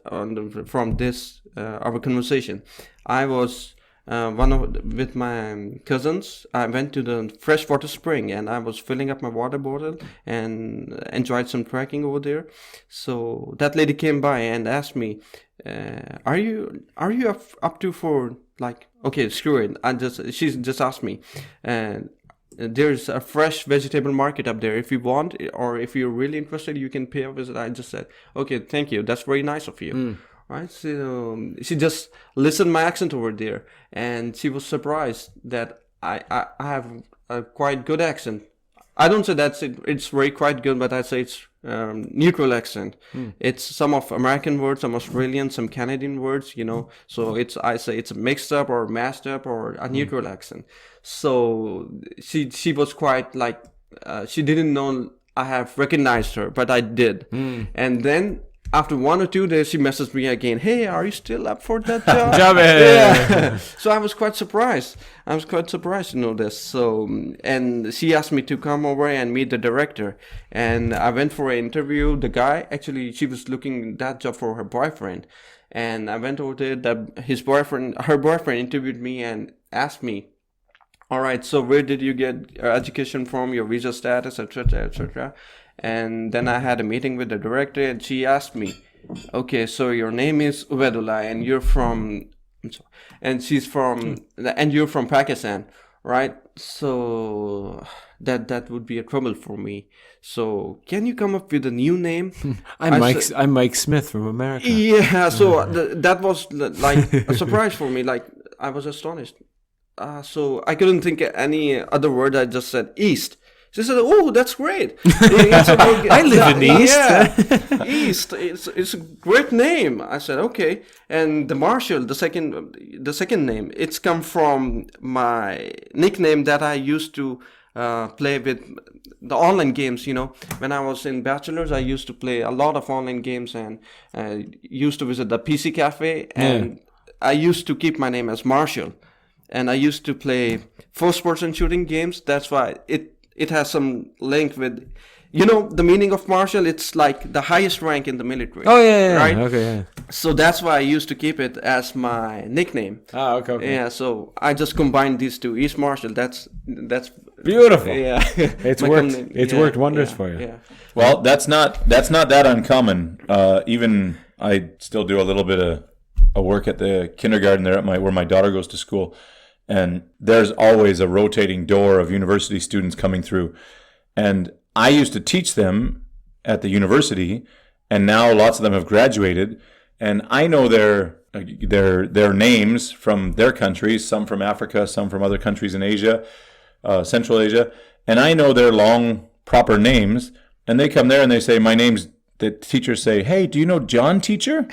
from this our conversation. I was with my cousins. I went to the freshwater spring, and I was filling up my water bottle and enjoyed some trekking over there. So that lady came by and asked me, "Are you up to for like?" Okay, screw it. She just asked me, there's a fresh vegetable market up there. If you want, or if you're really interested, you can pay a visit. I just said, "Okay, thank you. That's very nice of you." Right, so she just listened my accent over there, and she was surprised that I have a quite good accent. I don't say it's very quite good, but I say it's neutral accent. It's some of American words, some Australian, some Canadian words, So I say it's mixed up or mashed up or a neutral accent. So she was quite like she didn't know I have recognized her, but I did. And then after 1 or 2 days, she messaged me again. Hey, are you still up for that job? Yeah. So I was quite surprised. To know this. So, and she asked me to come over and meet the director. And I went for an interview. The guy, actually, she was looking that job for her boyfriend. And I went over there. Her boyfriend interviewed me and asked me, all right, so where did you get your education from, your visa status, etc., etc.? And then I had a meeting with the director, and she asked me, okay, so your name is Ubaidullah, and you're from, and you're from Pakistan, right? So that would be a trouble for me. So can you come up with a new name? I'm Mike Smith from America. Yeah, so that was like a surprise for me. Like, I was astonished. So I couldn't think of any other word. I just said East. She said, "Oh, that's great." I live in East. Yeah, East. It's a great name. I said, "Okay." And the Marshall, the second name, it's come from my nickname that I used to play with the online games. You know, when I was in bachelor's, I used to play a lot of online games and used to visit the PC cafe, and I used to keep my name as Marshall. And I used to play first-person shooting games. That's why it has some link with, the meaning of marshal. It's like the highest rank in the military. Oh yeah, right. Okay, yeah. So that's why I used to keep it as my nickname. Okay. Yeah. So I just combined these two. East Marshal. That's beautiful. Yeah. It's worked. It's worked wonders for you. Yeah. Well, that's not that uncommon. Even I still do a little bit of work at the kindergarten there where my daughter goes to school. And there's always a rotating door of university students coming through. And I used to teach them at the university, and now lots of them have graduated. And I know their names from their countries, some from Africa, some from other countries in Asia, Central Asia. And I know their long, proper names. And they come there and they say, my name's, the teachers say, hey, do you know John, teacher?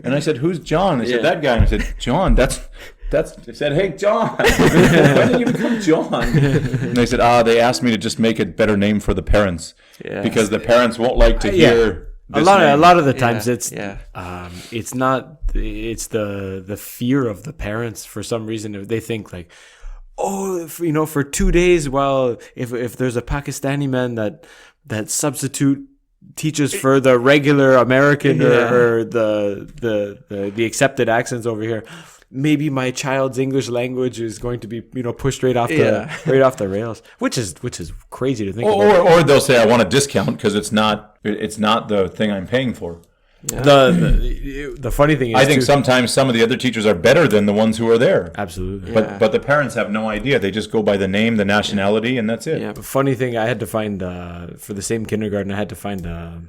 And I said, who's John? They said, that guy. And I said, John, they said, hey, John, when did you become John? And they said, they asked me to just make a better name for the parents because the parents won't like to hear this name. A lot of the times it's the fear of the parents. For some reason, they think like, for 2 days, well, if there's a Pakistani man that substitute teaches for the regular American or the accepted accents over here, maybe my child's English language is going to be pushed right off the rails, which is crazy to think about. Or they'll say I want a discount because it's not the thing I'm paying for. Yeah. The funny thing is, I think sometimes some of the other teachers are better than the ones who are there. Absolutely. But the parents have no idea. They just go by the name, the nationality, and that's it. Yeah. Funny thing, I had to find for the same kindergarten, I had to find a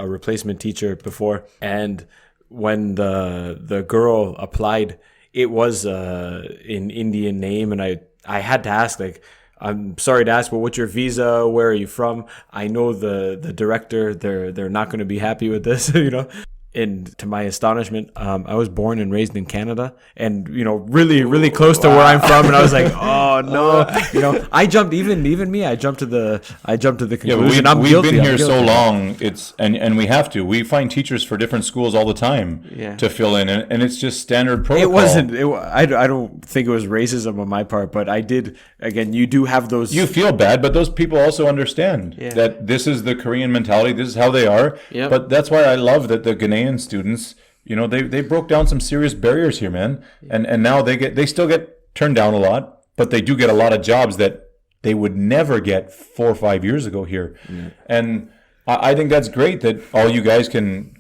replacement teacher before, and when the girl applied, it was an Indian name, and I had to ask, like, I'm sorry to ask, but what's your visa? Where are you from? I know the director, they're not going to be happy with this, And to my astonishment, I was born and raised in Canada, and really, really close to where I'm from. And I was like, oh no, I jumped. Even me, I jumped to the conclusion. Yeah, we've been here so long. It's and we have to. We find teachers for different schools all the time to fill in, and it's just standard protocol. It wasn't. I don't think it was racism on my part, but I did. Again, you do have those. You feel bad, but those people also understand that this is the Korean mentality. This is how they are. Yep. But that's why I love that the Ghanaian students, they broke down some serious barriers here, man, and now they still get turned down a lot, but they do get a lot of jobs that they would never get 4 or 5 years ago here. And I think that's great that all you guys can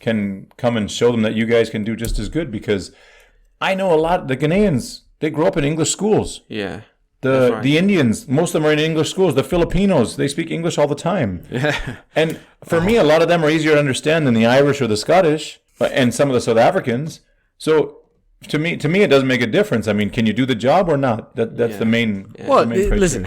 come and show them that you guys can do just as good, because I know a lot. The Ghanaians, they grow up in English schools. The Indians, most of them are in English schools. The Filipinos, they speak English all the time. And for me, a lot of them are easier to understand than the Irish or the Scottish and some of the South Africans. So to me, it doesn't make a difference. I mean, can you do the job or not? That's the main. Well, the main listen,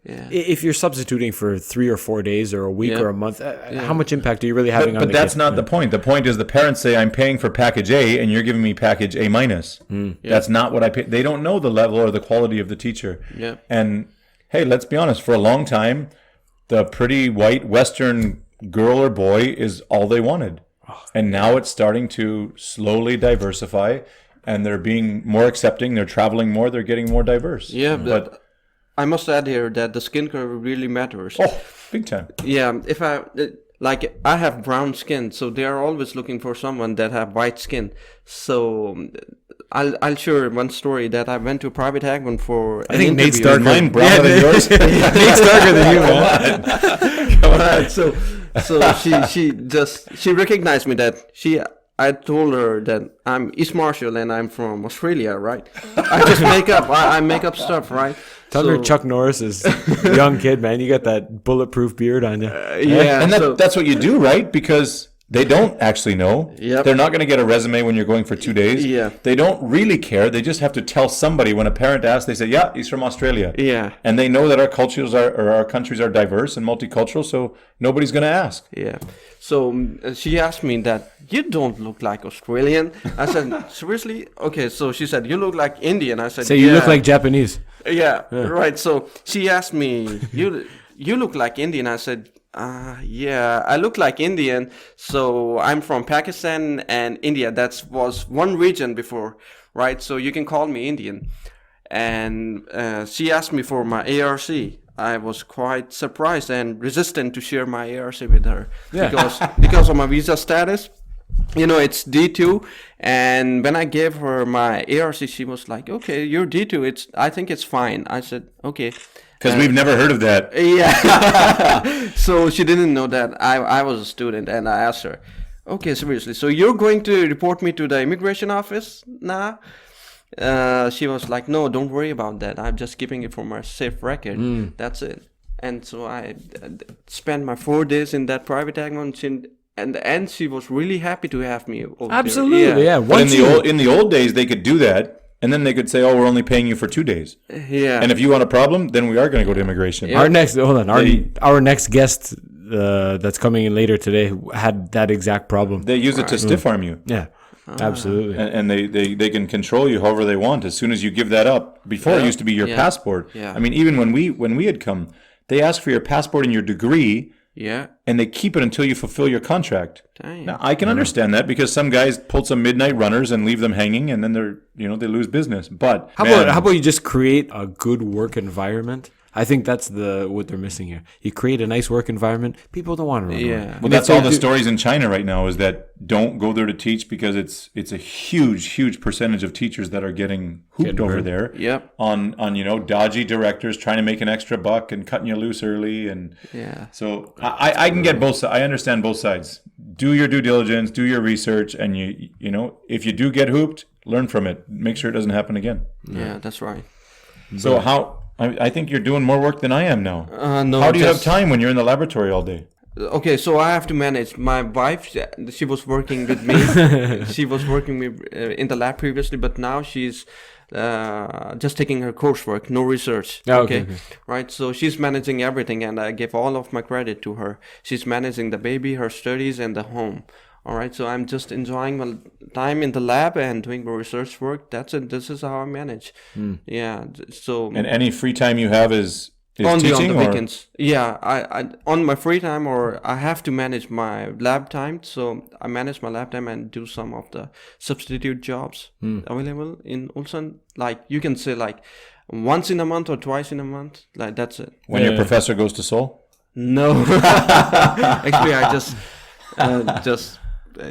if you're substituting for 3 or 4 days or a week or a month, how much impact are you really having on the But that's not the point. The point is the parents say, I'm paying for package A and you're giving me package A minus. That's not what I pay. They don't know the level or the quality of the teacher. And hey, let's be honest, for a long time, the pretty white Western girl or boy is all they wanted. And now it's starting to slowly diversify, and they're being more accepting. They're traveling more. They're getting more diverse. Yeah, but I must add here that the skin color really matters. oh, big time. Yeah, if I have brown skin, so they are always looking for someone that have white skin. So I'll share one story that I went to Private Hagman for. I think Nate's darker. Mine browner than yours. Nate's darker than you, man. Alright, so she recognized me that I told her that I'm East Marshall and I'm from Australia, right? I just I make up stuff, right? Tell her Chuck Norris is a young kid, man. You got that bulletproof beard on you. Yeah, And that's what you do, right? Because they don't actually know. Yep. They're not going to get a resume when you're going for 2 days. Yeah. They don't really care. They just have to tell somebody. When a parent asks, they say, yeah, he's from Australia. Yeah. And they know that our cultures or our countries are diverse and multicultural, so nobody's going to ask. Yeah. So she asked me that, you don't look like Australian. I said, seriously? Okay, so she said, you look like Indian. I said, Say you look like Japanese. Yeah, right. So she asked me, you look like Indian. I said, yeah, I look like Indian. So I'm from Pakistan and India. That was one region before, right? So you can call me Indian. And she asked me for my ARC. I was quite surprised and resistant to share my ARC with her because of my visa status. You know, it's D2, and when I gave her my ARC, she was like, "Okay, you're D2. I think it's fine." I said, "Okay," because we've never heard of that. Yeah. So she didn't know that I was a student, and I asked her, "Okay, seriously, so you're going to report me to the immigration office now?" She was like, "No, don't worry about that. I'm just keeping it for my safe record. That's it." And so I spent my 4 days in that private Hagman. And she was really happy to have me over Absolutely, there. yeah. But in the old days, they could do that, and then they could say, "Oh, we're only paying you for 2 days." Yeah. And if you want a problem, then we are going to go to immigration. Our next our next guest that's coming in later today had that exact problem. They use it to stiff arm you. Yeah, absolutely. And they can control you however they want as soon as you give that up. Before it used to be your passport. Yeah. I mean, even when we had come, they ask for your passport and your degree. Yeah. And they keep it until you fulfill your contract. Dang. Now, I can understand that because some guys pull some midnight runners and leave them hanging, and then they lose business. But How about you just create a good work environment? I think that's what they're missing here. You create a nice work environment, people don't want to run away. Well, that's all the stories in China right now is that don't go there to teach because it's a huge percentage of teachers that are getting hooped over there. Yep. On dodgy directors trying to make an extra buck and cutting you loose early and so I can get both sides. I understand both sides. Do your due diligence, do your research, and you know if you do get hooped, learn from it. Make sure it doesn't happen again. Yeah, that's right. So I think you're doing more work than I am now. No. How do you have time when you're in the laboratory all day? Okay, so I have to manage. My wife, she was working with me. She was working with in the lab previously, but now she's just taking her coursework, no research. Okay. Right. So she's managing everything, and I give all of my credit to her. She's managing the baby, her studies, and the home. All right, so I'm just enjoying my time in the lab and doing my research work. That's it. This is how I manage. Yeah. So and any free time you have is only teaching on the or? weekends. Yeah, I on my free time, or I have to manage my lab time. So I manage my lab time and do some of the substitute jobs available in Ulsan. Like you can say like once in a month or twice in a month. Like that's it. When your professor goes to Seoul? No, actually I just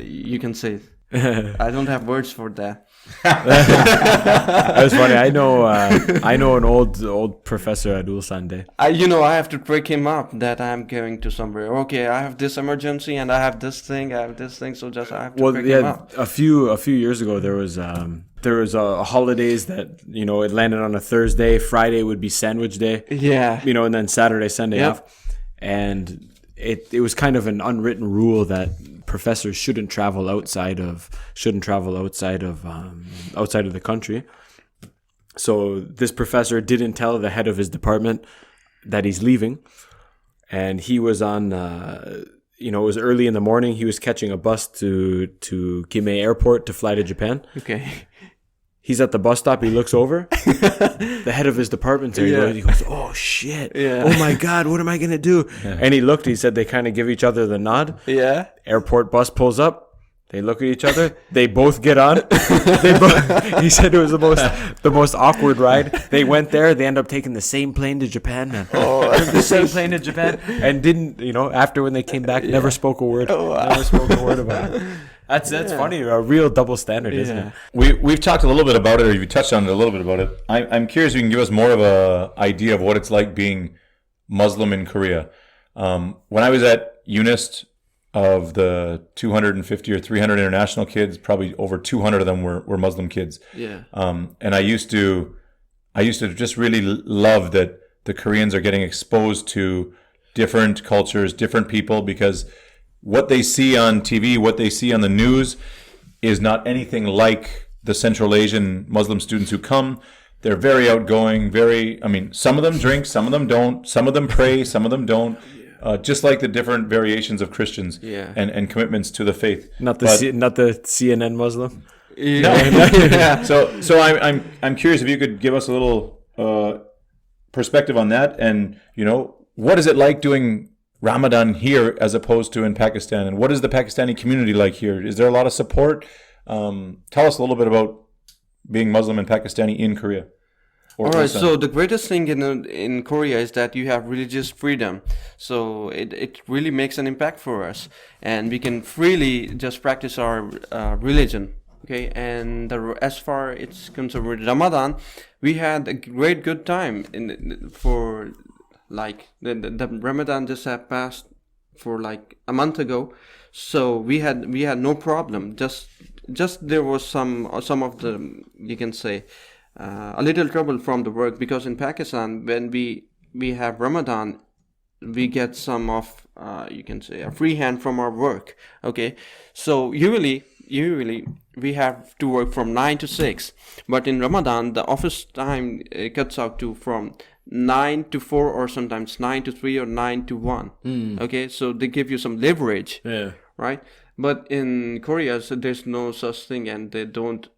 you can say I don't have words for that. That's funny. I know an old professor at Ulsan. I have to break him up that I'm going to somewhere. Okay, I have this emergency and I have this thing. So just I have to break him up. A few years ago there was holidays that it landed on a Thursday. Friday would be sandwich day. Yeah. And then Saturday, Sunday off, and it was kind of an unwritten rule that professors shouldn't travel outside of the country. So this professor didn't tell the head of his department that he's leaving, and he was on it was early in the morning. He was catching a bus to Kime Airport to fly to Japan. Okay. He's at the bus stop. He looks over. The head of his department there. He goes, "Oh shit! Yeah. Oh my god! What am I gonna do?" And he looked. He said they kind of give each other the nod. Yeah. Airport bus pulls up. They look at each other. They both get on. He said it was the most awkward ride. They went there. They end up taking the same plane to Japan, man. The same plane to Japan, and didn't after when they came back, never spoke a word. Never spoke a word about it. That's funny. A real double standard, isn't it? We've talked a little bit about it, or you touched on it a little bit about it. I'm curious if you can give us more of a idea of what it's like being Muslim in Korea. When I was at UNIST, of the 250 or 300 international kids, probably over 200 of them were Muslim kids. Yeah. And I used to just really love that the Koreans are getting exposed to different cultures, different people, because what they see on TV, what they see on the news is not anything like the Central Asian Muslim students who come. They're very outgoing, some of them drink, some of them don't, some of them pray, some of them don't. Just like the different variations of Christians and commitments to the faith. Not the CNN Muslim. Yeah. So I'm curious if you could give us a little perspective on that, and what is it like doing Ramadan here as opposed to in Pakistan, and what is the Pakistani community like here? Is there a lot of support? Tell us a little bit about being Muslim and Pakistani in Korea. All right, so the greatest thing in Korea is that you have religious freedom. So it really makes an impact for us. And we can freely just practice our religion. Okay, and as far it's concerned with Ramadan, we had a good time for like the Ramadan just had passed for like a month ago. So we had no problem. Just there was some of the, you can say, a little trouble from the work, because in Pakistan, when we have Ramadan, we get some of you can say a free hand from our work. Okay, so usually we have to work from 9 to 6, but in Ramadan the office time cuts out to from 9 to 4, or sometimes 9 to 3 or 9 to 1. Okay, so they give you some leverage, right? But in Korea, so there's no such thing, and they don't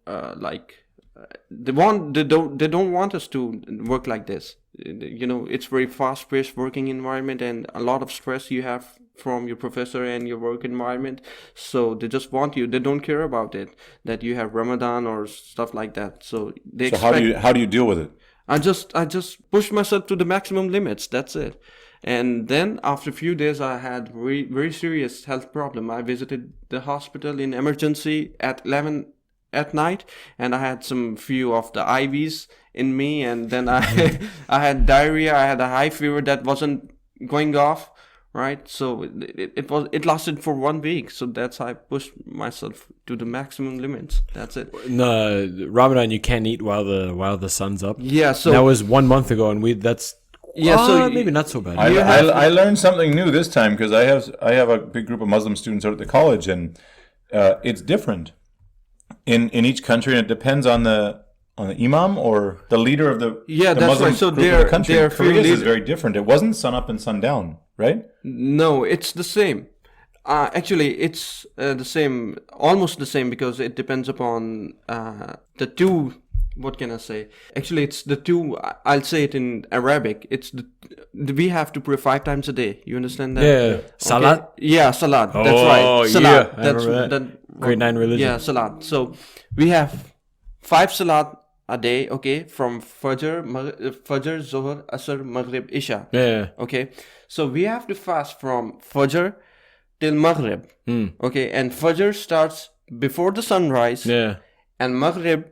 they don't want us to work like this. It's very fast-paced working environment, and a lot of stress you have from your professor and your work environment. So they just want you. They don't care about it, that you have Ramadan or stuff like that. So how do you deal with it? I just push myself to the maximum limits. That's it. And then after a few days, I had very, very serious health problem. I visited the hospital in emergency at 11 at night, and I had some few of the IVs in me, and then I had diarrhea. I had a high fever that wasn't going off, right? So it lasted for 1 week. So that's how I pushed myself to the maximum limits. That's it. No, Ramadan, you can't eat while the sun's up. Yeah, so that was 1 month ago, and so maybe not so bad. I learned something new this time, because I have a big group of Muslim students out at the college, and it's different in each country, and it depends on the imam or the leader of the that's Muslim right. So group of the country. they're Korea's is very different. It wasn't sun up and sun down, right? No, it's the same. Actually, it's the same, almost the same, because it depends upon the two. What can I say? Actually, it's the two. I'll say it in Arabic. It's we have to pray 5 times a day. You understand that? Yeah. Okay. Salat? Yeah, salat. That's right. Salat. Yeah, that's that. Grade 9 religion. Yeah, salat. So we have 5 salat a day. Okay, from Fajr, Zohar, Asr, Maghrib, Isha. Yeah. Okay, so we have to fast from Fajr till Maghrib. Okay, and Fajr starts before the sunrise. Yeah. And Maghrib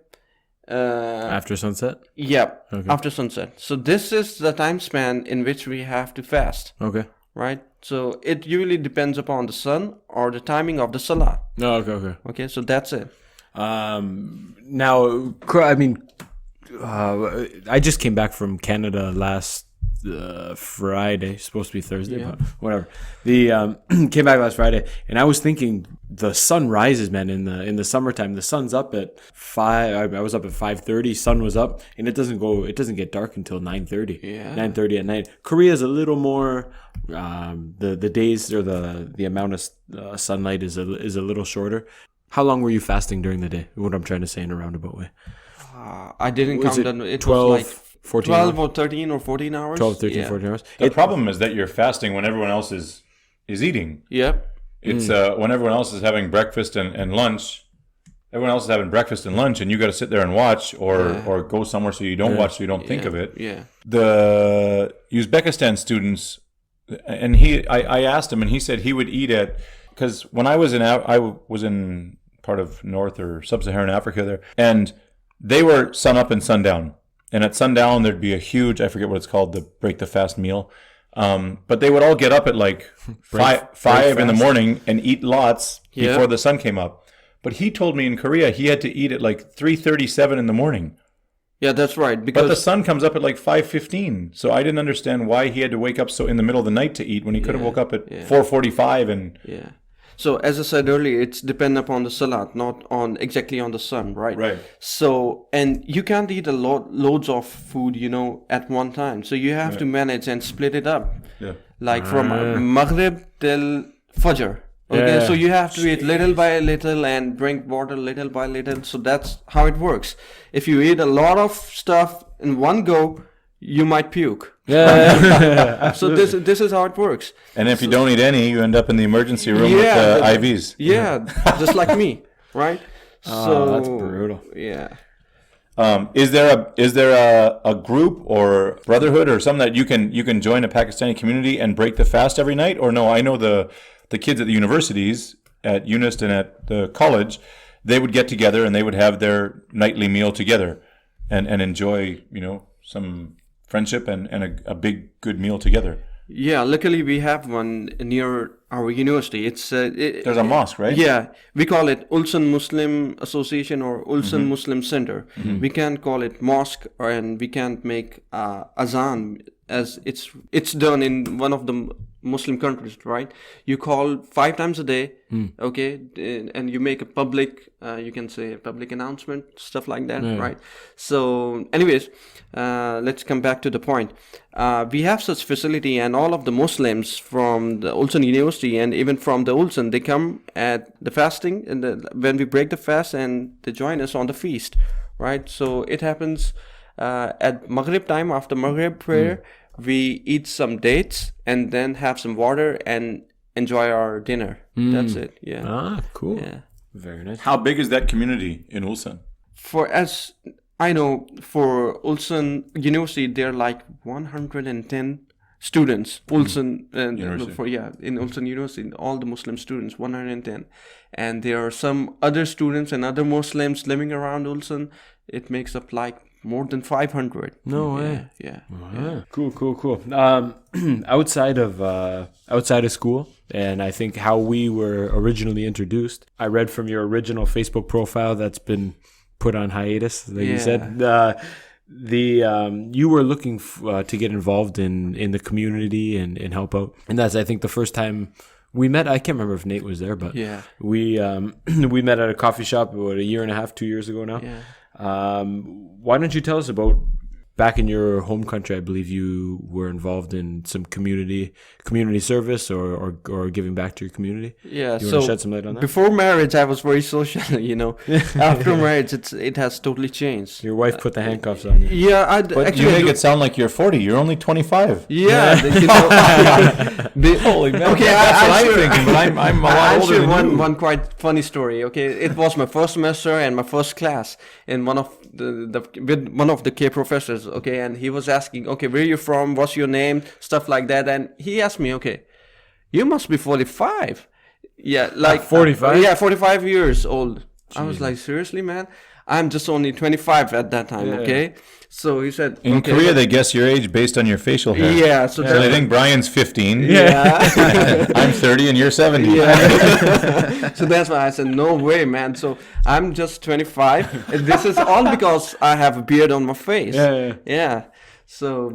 after sunset? Yeah, okay. After sunset. So this is the time span in which we have to fast. Okay. Right? So it usually depends upon the sun or the timing of the salah. No, okay. Okay, so that's it. Now, I mean, I just came back from Canada last Friday. It's supposed to be Thursday, but whatever. The came back last Friday, and I was thinking the sun rises, man. In the summertime, the sun's up at 5. I was up at 5:30. Sun was up, and it doesn't get dark until 9:30. Yeah, 9:30 at night. Korea is a little more. The days or the amount of sunlight is a little shorter. How long were you fasting during the day? What I'm trying to say in a roundabout way. I didn't Was count it that. It 12, was like 14 12 hours? or 13 or 14 hours. 12, 13, yeah. 14 hours. The problem is that you're fasting when everyone else is eating. Yep. It's when everyone else is having breakfast and lunch. Everyone else is having breakfast and lunch, and you got to sit there and watch, or go somewhere so you don't watch, so you don't think of it. Yeah. The Uzbekistan students, and I asked him, and he said he would eat at, because when I was in part of North or Sub-Saharan Africa there, and they were sun up and sundown, and at sundown there'd be a huge, I forget what it's called, the break the fast meal. But they would all get up at like five in the morning and eat lots before the sun came up. But he told me in Korea he had to eat at like 3:37 in the morning. Yeah, that's right. Because But the sun comes up at like 5:15. So I didn't understand why he had to wake up so in the middle of the night to eat when he could have woke up at 4:45 and yeah. So as I said earlier, it's dependent upon the salat, not on exactly on the sun, right? Right. So, and you can't eat loads of food, at one time. So you have to manage and split it up. Yeah. Like from Maghrib till Fajr. Okay, Yeah. so you have to eat little by little and drink water little by little. So that's how it works. If you eat a lot of stuff in one go, you might puke. Yeah. So this is how it works. And if you don't eat any, you end up in the emergency room with IVs. Yeah, just like me, right? So that's brutal. Yeah. Is there a group or brotherhood or something that you can join a Pakistani community and break the fast every night? Or no? I know the kids at the universities, at UNIST and at the college, they would get together and they would have their nightly meal together and enjoy, some friendship and a big good meal together. Yeah, luckily we have one near our university. It's There's a mosque, right? Yeah, we call it Ulsan Muslim Association or Ulsan Muslim Center. We can't call it mosque, and we can't make azan as it's done in one of the Muslim countries, right? You call 5 times a day, okay, and you make a public, you can say a public announcement, stuff like that, right? So, anyways, let's come back to the point. We have such facility, and all of the Muslims from the Ulsan University and even from the Ulsan, they come at the fasting and when we break the fast, and they join us on the feast, right? So it happens at Maghrib time, after Maghrib prayer. We eat some dates and then have some water and enjoy our dinner. That's it. Yeah. Ah, cool. Yeah. Very nice. How big is that community in Ulsan? For as I know, for Ulsan University, there are like 110 students. Ulsan University. in Ulsan University, all the Muslim students, 110, and there are some other students and other Muslims living around Ulsan. It makes up like more than 500. No way. Yeah. Cool. Outside of school, and I think how we were originally introduced, I read from your original Facebook profile that's been put on hiatus, like you said. You were looking to get involved in the community and help out, and that's, I think, the first time we met. I can't remember if Nate was there, but we we met at a coffee shop about 2 years ago now. Yeah. Why don't you tell us about back in your home country? I believe you were involved in some community service or giving back to your community. Yeah, you want so to shed some light on that? before marriage, I was very social. After marriage, it has totally changed. Your wife put the handcuffs on you. Yeah, But actually you make it sound like you're 40. You're only 25. Yeah, Holy man. Okay, that's what I'm sure- thinking, but I'm a lot I'll older share than you. one quite funny story. Okay, it was my first semester and my first class in one of with one of the K professors. Okay, and he was asking, okay, where you from? What's your name? Stuff like that. And he asked me, okay, you must be 45. Yeah, like 45? Yeah, 45 years old. I was like, seriously, man? I'm just only 25 at that time. Okay, so he said, In okay, Korea, they guess your age based on your facial hair. yeah, so So they think Brian's 15. yeah. I'm 30 and you're 70. Yeah. So that's why I said, no way, man. So I'm just 25. And this is all because I have a beard on my face. Yeah. So,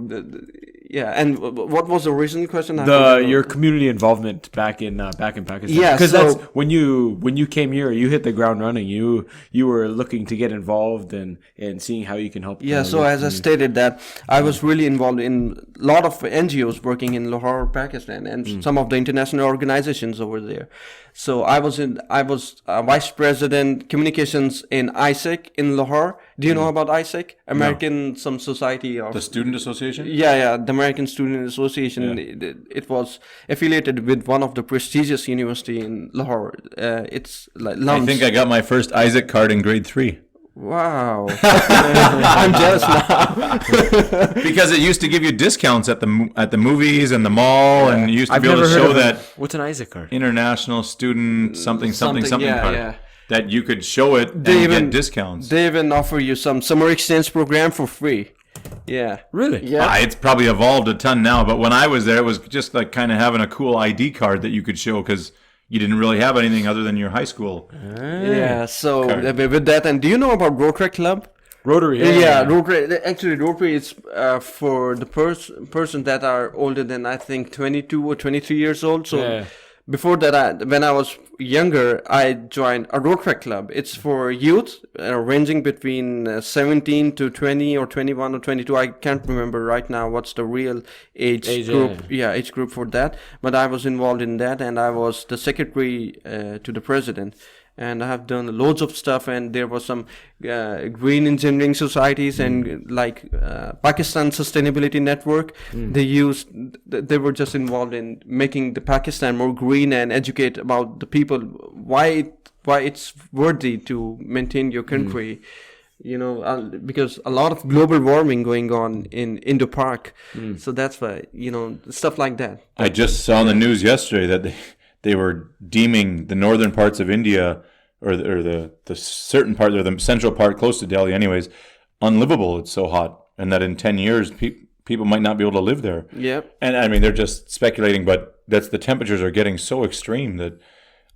and what was the original question? I forgot. Your community involvement back in Pakistan. Yeah, because so- that's when you came here, you hit the ground running. You were looking to get involved and seeing how you can help. Yeah, so as I stated that I was really involved in a lot of NGOs working in Lahore, Pakistan, and some of the international organizations over there. So I was vice president communications in ISEC in Lahore, Do you know about ISEC? American some society of The Student Association? yeah, the American Student Association. It was affiliated with one of the prestigious university in Lahore. It's like I think I got my first Isaac card in grade 3. Wow, I'm jealous now. Because it used to give you discounts at the movies and the mall, and you used to be able to show that What's an Isaac card? international student something yeah, card. yeah. That you could show it and get discounts. They even offer you some summer exchange program for free. Yeah. Really? Yeah. It's probably evolved a ton now, but when I was there, it was just like kind of having a cool ID card that you could show because you didn't really have anything other than your high school. Yeah. So with that, and do you know about Rotary Club? Rotary. Rotary. Actually, Rotary is for the person that are older than I think 22 or 23 years old. So before that, when I was younger, I joined a Rotary Club. It's for youth ranging between 17 to 20 or 21 or 22. I can't remember right now what's the real age group. Age group for that. But I was involved in that, and I was the secretary to the president. And I have done loads of stuff, and there was some green engineering societies and like Pakistan Sustainability Network. They were just involved in making the Pakistan more green and educate about the people why it's worthy to maintain your country. You know, because a lot of global warming going on in Indo-Pak. So that's why, you know, stuff like that. I just saw on the news yesterday that they were deeming the northern parts of India, or the certain part, or the central part close to Delhi anyways, unlivable. It's so hot. And that in 10 years, people might not be able to live there. Yep. And I mean, they're just speculating, but that's the temperatures are getting so extreme that,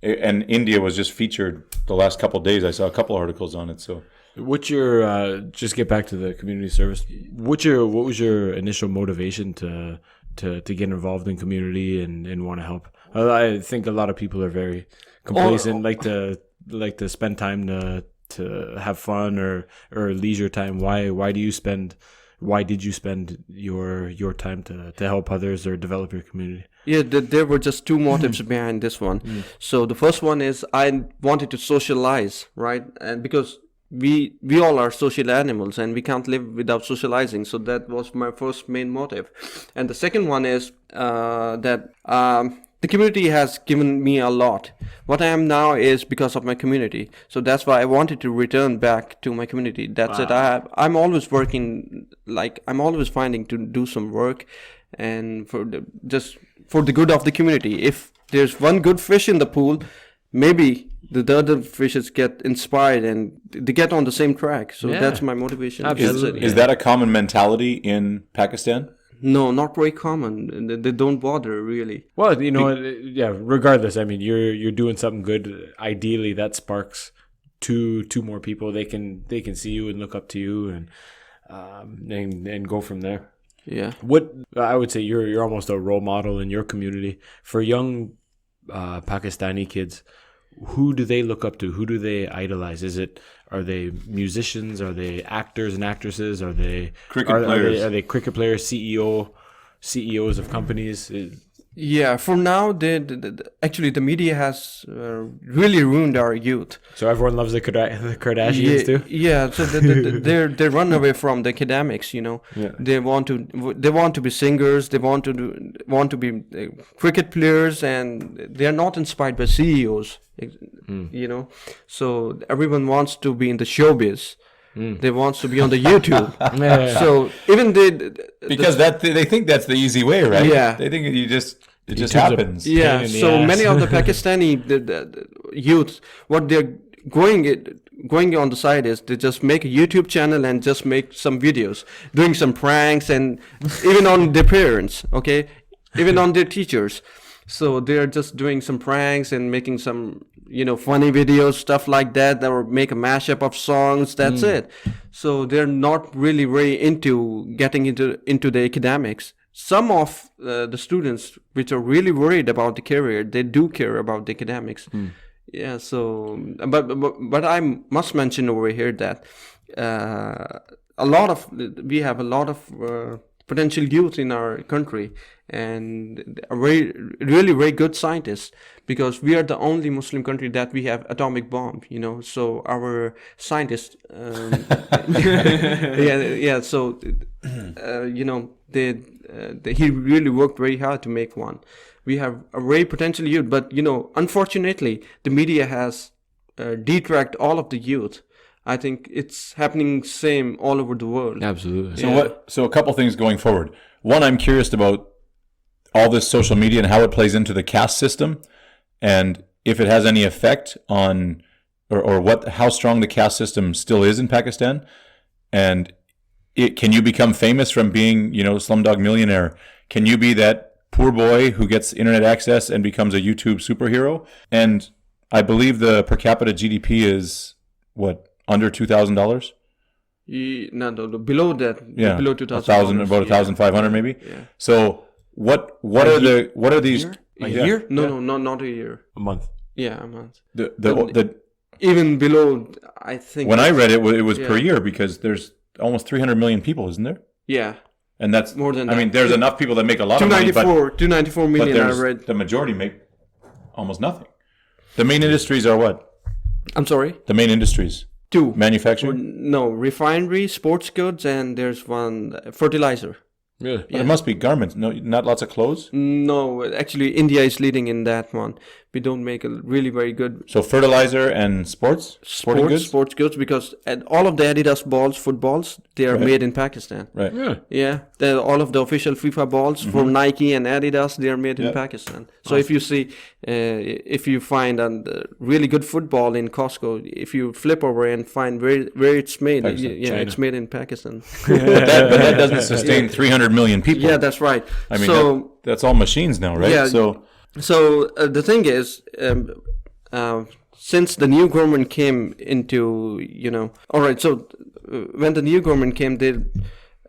and India was just featured the last couple of days. I saw a couple articles on it. So what's your, just get back to the community service. What was your initial motivation to get involved in community and want to help? I think a lot of people are very complacent, like to spend time to have fun or leisure time. Why did you spend your time to help others or develop your community? Yeah, there were just two motives behind this one. So the first one is I wanted to socialize, right? And because we all are social animals and we can't live without socializing. So that was my first main motive. And the second one is that the community has given me a lot. What I am now is because of my community. So that's why I wanted to return back to my community. That's it. I'm always working, like I'm always finding to do some work, and for the good of the community. If there's one good fish in the pool, maybe the other fishes get inspired and they get on the same track. So that's my motivation. Is that a common mentality in Pakistan? No, not very common. They don't bother really. Well, you know, regardless, I mean, you're doing something good. Ideally, that sparks two more people. They can see you and look up to you and go from there. Yeah. What I would say, you're almost a role model in your community for young Pakistani kids. Who do they look up to? Who do they idolize? Are they musicians? Are they actors and actresses? Are they cricket players? Are they cricket players? CEOs of companies? Yeah, for now, actually the media has really ruined our youth. So everyone loves the Kardashians too. Yeah, so they run away from the academics. You know, they want to be singers. They want to be cricket players, and they are not inspired by CEOs. You know, so everyone wants to be in the showbiz. They want to be on the YouTube. So even they think that's the easy way, right? Yeah, they think it just happens. Yeah, so many of the Pakistani the youth, what they're going on the side is they just make a YouTube channel and just make some videos, doing some pranks, and even on their parents, okay, even on their teachers. So they're just doing some pranks and making some, you know, funny videos, stuff like that, or make a mashup of songs. That's it. So they're not really very into getting into the academics. Some of the students which are really worried about the career, they do care about the academics. Yeah. So, but I must mention over here that we have a lot of potential youth in our country, and a really very good scientists, because we are the only Muslim country that we have atomic bomb. So our scientists, yeah. So he really worked very hard to make one. We have a very potential youth, but unfortunately, the media has detract all of the youth. I think it's happening same all over the world. Absolutely. So a couple things going forward. One, I'm curious about all this social media and how it plays into the caste system, and if it has any effect on, or how strong the caste system still is in Pakistan, and can you become famous from being, Slumdog Millionaire? Can you be that poor boy who gets internet access and becomes a YouTube superhero? And I believe the per capita GDP is what, under $2,000? No, below that. Yeah, below 2,000. About 1,500 maybe. Yeah. So what are these? A year? No, not a year. A month. Yeah, a month. The even below, I think. when I read it, it was per year, because there's almost 300 million people, isn't there? Yeah. And that's more than that. I mean, there's enough people that make a lot of money, 294 million. but I read. the majority make almost nothing. The main industries are what? I'm sorry. The main industries. Two. Manufacturing? No, refinery, sports goods, and there's one fertilizer. Really? But it must be garments. No, not lots of clothes. No, actually, India is leading in that one. We don't make a really very good So fertilizer and sporting goods. sports goods, because all of the Adidas balls, footballs, they are made in Pakistan. Right. Yeah. Yeah, all of the official FIFA balls for Nike and Adidas, they are made in Pakistan. So if you see, if you find a really good football in Costco, if you flip over and find where it's made, Pakistan, it's made in Pakistan. but that doesn't sustain 300 million people. Yeah, that's right. I mean, that's all machines now, right? Yeah. So the thing is, since the new government came into, all right. So when the new government came, they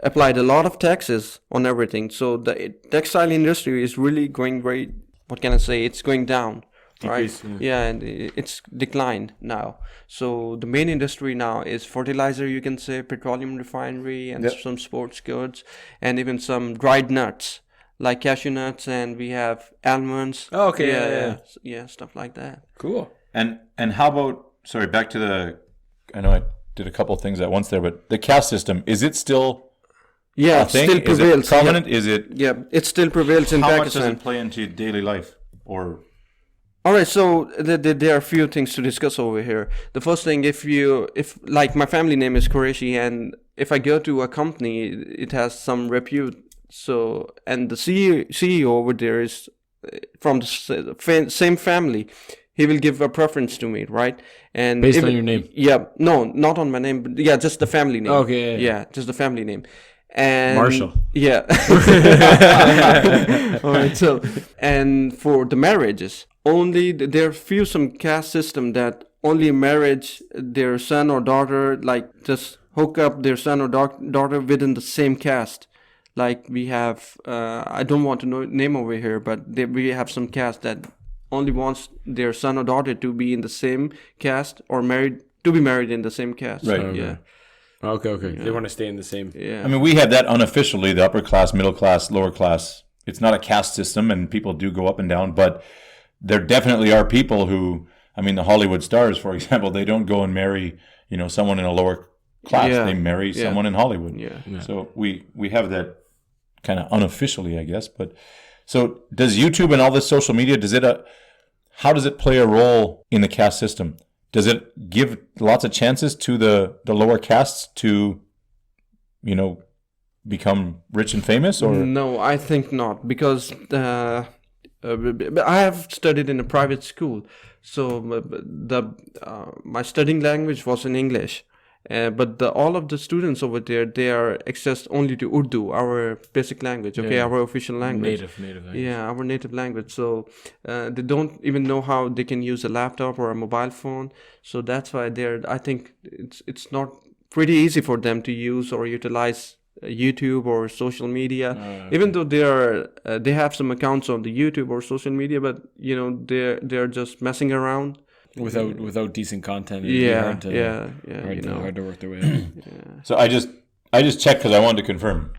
applied a lot of taxes on everything. So the textile industry is really going very, what can I say? It's going down, Decrease, right? Yeah, and it's declined now. So the main industry now is fertilizer, you can say, petroleum refinery, and some sports goods, and even some dried nuts, like cashew nuts, and we have almonds. Oh, okay. Yeah, stuff like that. Cool. And how about, sorry, back to I know I did a couple of things at once there, but the caste system, is it still a thing? Still prevails. Is it prominent? Is it? Yeah, it still prevails in How Pakistan. much does it play into daily life? Or all right, so there are a few things to discuss over here. The first thing, if like my family name is Qureshi, and if I go to a company, it has some repute. So, and the CEO over there is from the same family. He will give a preference to me, right? And based on your name? Yeah, no, not on my name, but just the family name. Okay. Yeah, just the family name. And Marshall. Yeah. All right. So, and for the marriages, only there are some caste system that only marriage their son or daughter, like just hook up their son or daughter within the same caste. Like we have, I don't want to name over here, but we have some caste that only wants their son or daughter to be in the same caste or to be married in the same caste. Right. Okay. Yeah. Okay. Yeah. They want to stay in the same. Yeah. I mean, we have that unofficially, the upper class, middle class, lower class. It's not a caste system, and people do go up and down, but there definitely are people who, I mean, the Hollywood stars, for example, they don't go and marry, someone in a lower class. Yeah. They marry someone in Hollywood. Yeah. So we have that kind of unofficially, I guess. But so does YouTube and all this social media, how does it play a role in the caste system? Does it give lots of chances to the lower castes to, become rich and famous? Or No, I think not, because I have studied in a private school, so my studying language was in English, but all of the students over there, they are accessed only to Urdu, our basic language, our official language. Native language. Yeah, our native language. So they don't even know how they can use a laptop or a mobile phone. So that's why I think it's not pretty easy for them to use or utilize YouTube or social media. Even though they have some accounts on the YouTube or social media, but they're just messing around. Without decent content. Hard to work their way out. So I just checked because I wanted to confirm.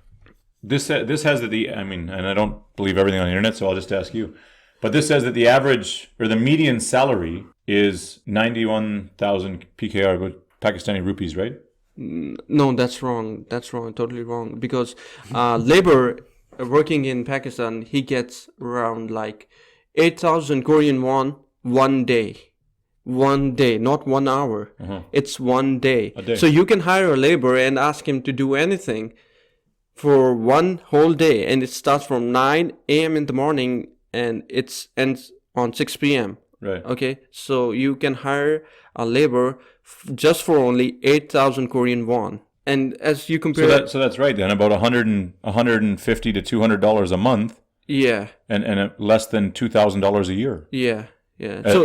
this has that and I don't believe everything on the internet, so I'll just ask you. But this says that the average or the median salary is 91,000 PKR, Pakistani rupees, right? No, that's wrong. That's wrong. Totally wrong. Because labor working in Pakistan, he gets around like 8,000 Korean won 1 day. 1 day, not 1 hour. It's 1 day. A day. So you can hire a laborer and ask him to do anything for 1 whole day, and it starts from 9 a.m. in the morning and it ends on 6 p.m. Right. Okay, so you can hire a laborer just for only 8,000 Korean won. And as you compare, So that's right then, about $150 to $200 a month, yeah, and less than $2,000 a year. yeah. So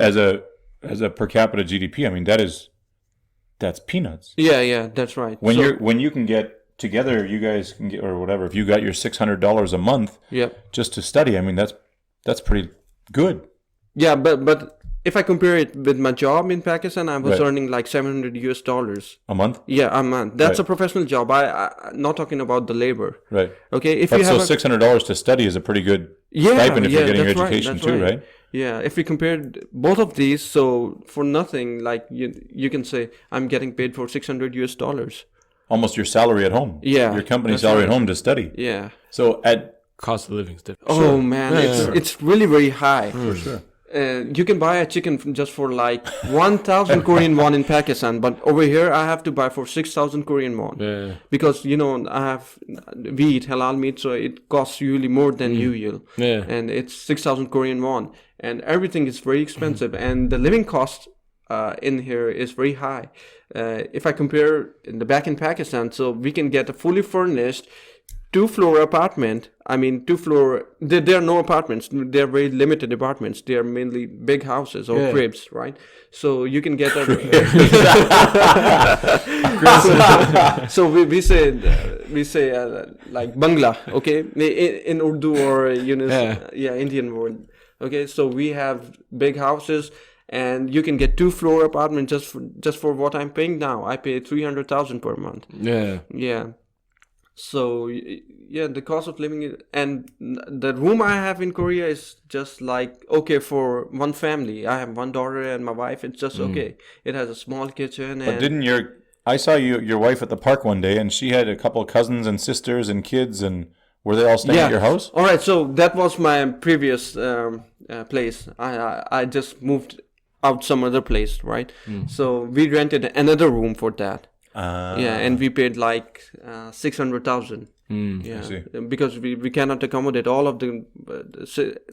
As a per capita GDP, I mean that's peanuts. yeah, that's right. When you can get together, you guys can get, or whatever, if you got your $600 a month just to study, I mean that's pretty good. Yeah, but if I compare it with my job in Pakistan, I was Right. earning like $700 A month, Yeah, a month. That's Right. a professional job. I'm not talking about the labor. right? Okay, if But you have so $600 to study is a pretty good stipend if you're getting your that's right, education that's too, right? Yeah, if we compared both of these, so for nothing, like you can say I'm getting paid for $600. Almost your salary at home. Yeah, your company that's salary right. at home to study. Yeah. So at Cost of living is different. Oh man, it's really very high. for sure. You can buy a chicken just for like 1,000 Korean won in Pakistan, but over here I have to buy for 6,000 Korean won. Yeah. Because we eat halal meat, so it costs usually more than usual. Yeah. And it's 6,000 Korean won, and everything is very expensive, and the living cost in here is very high. If I compare back in Pakistan, so we can get a fully furnished 2-floor apartment. I mean, 2-floor. There are no apartments. They are very limited apartments. They are mainly big houses or cribs, right? So you can get a. So we say like Bangla, okay, in Urdu or Indian word. Okay, so we have big houses, and you can get 2-floor apartment just for what I'm paying now. I pay 300,000 per month. Yeah. Yeah. So yeah, the cost of living and the room I have in Korea is just like okay for one family. I have one daughter and my wife. It's just okay. It has a small kitchen. But I saw your wife at the park one day, and she had a couple of cousins and sisters and kids, and were they all staying at your house? All right. So that was my previous place. I just moved out some other place, right? So we rented another room for that. Yeah, and we paid like 600,000. Yeah, I see. because we cannot accommodate all of the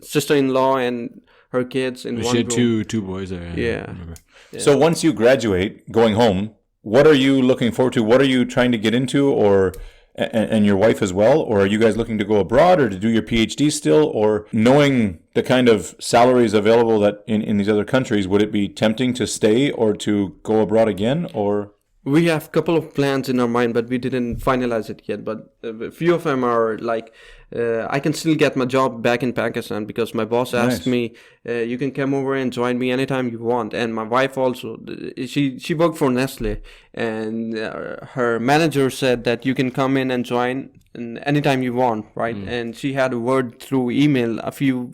sister-in-law and her kids in one She had room. two boys there. Yeah. I remember. So once you graduate, going home, what are you looking forward to? What are you trying to get into, or and your wife as well? Or are you guys looking to go abroad or to do your PhD still? Or knowing the kind of salaries available that in these other countries, would it be tempting to stay or to go abroad again? Or We have a couple of plans in our mind, but we didn't finalize it yet. But a few of them are like, I can still get my job back in Pakistan because my boss asked me, you can come over and join me anytime you want. And my wife also, she worked for Nestle, and her manager said that you can come in and join anytime you want, right? And she had a word through email a few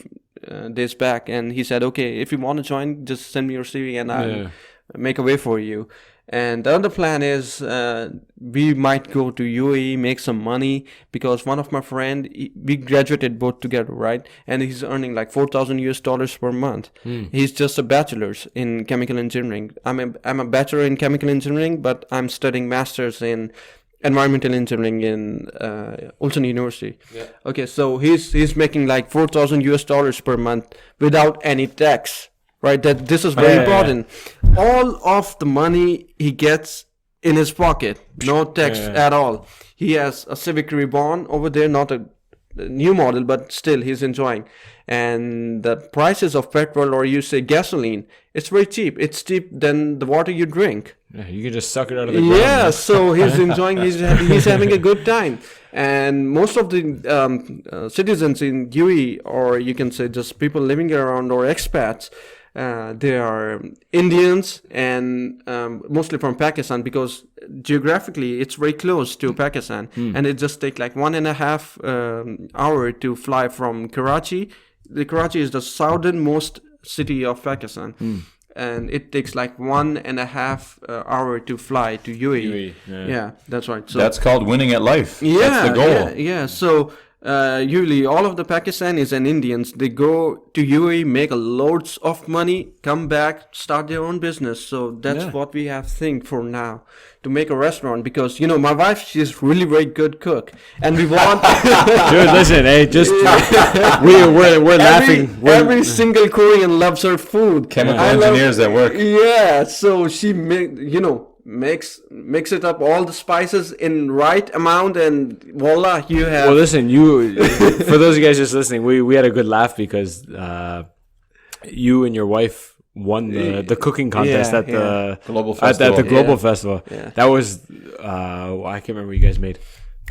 days back, and he said, okay, if you want to join, just send me your CV and I'll make a way for you. And the other plan is we might go to UAE, make some money, because one of my friend, we graduated both together, right? And he's earning like $4,000 per month. He's just a bachelor's in chemical engineering. I'm a bachelor in chemical engineering, but I'm studying master's in environmental engineering in Ulsan University. Yeah. Okay, so he's making like $4,000 per month without any tax. Right, that this is very important. All of the money he gets in his pocket, no tax at all. He has a Civic Reborn over there, not a new model, but still he's enjoying. And the prices of petrol, or you say gasoline, it's very cheap. It's cheap than the water you drink. Yeah, you can just suck it out of the ground. Yeah, so he's enjoying. He's having a good time. And most of the citizens in UAE, or you can say just people living around or expats, They are Indians and mostly from Pakistan, because geographically it's very close to Pakistan, and it just takes like 1.5 hour to fly from Karachi. The Karachi is the southernmost city of Pakistan. And it takes like 1.5 hour to fly to UAE. Yeah, that's right. So That's called winning at life. yeah, That's the goal. yeah. So usually all of the Pakistanis and Indians, they go to UAE, make loads of money, come back, start their own business. So that's what we have think for now, to make a restaurant, because my wife, she's really very good cook, and we want Dude, listen, hey, just we're laughing. Every single Korean loves her food. Chemical I love- engineers at work. Yeah, so she mix it up, all the spices in right amount, and voila, you have. Well, listen, for those of you guys just listening, we had a good laugh because you and your wife won the cooking contest at the Global at Festival. the Global Yeah. Festival. Yeah. That was I can't remember what you guys made.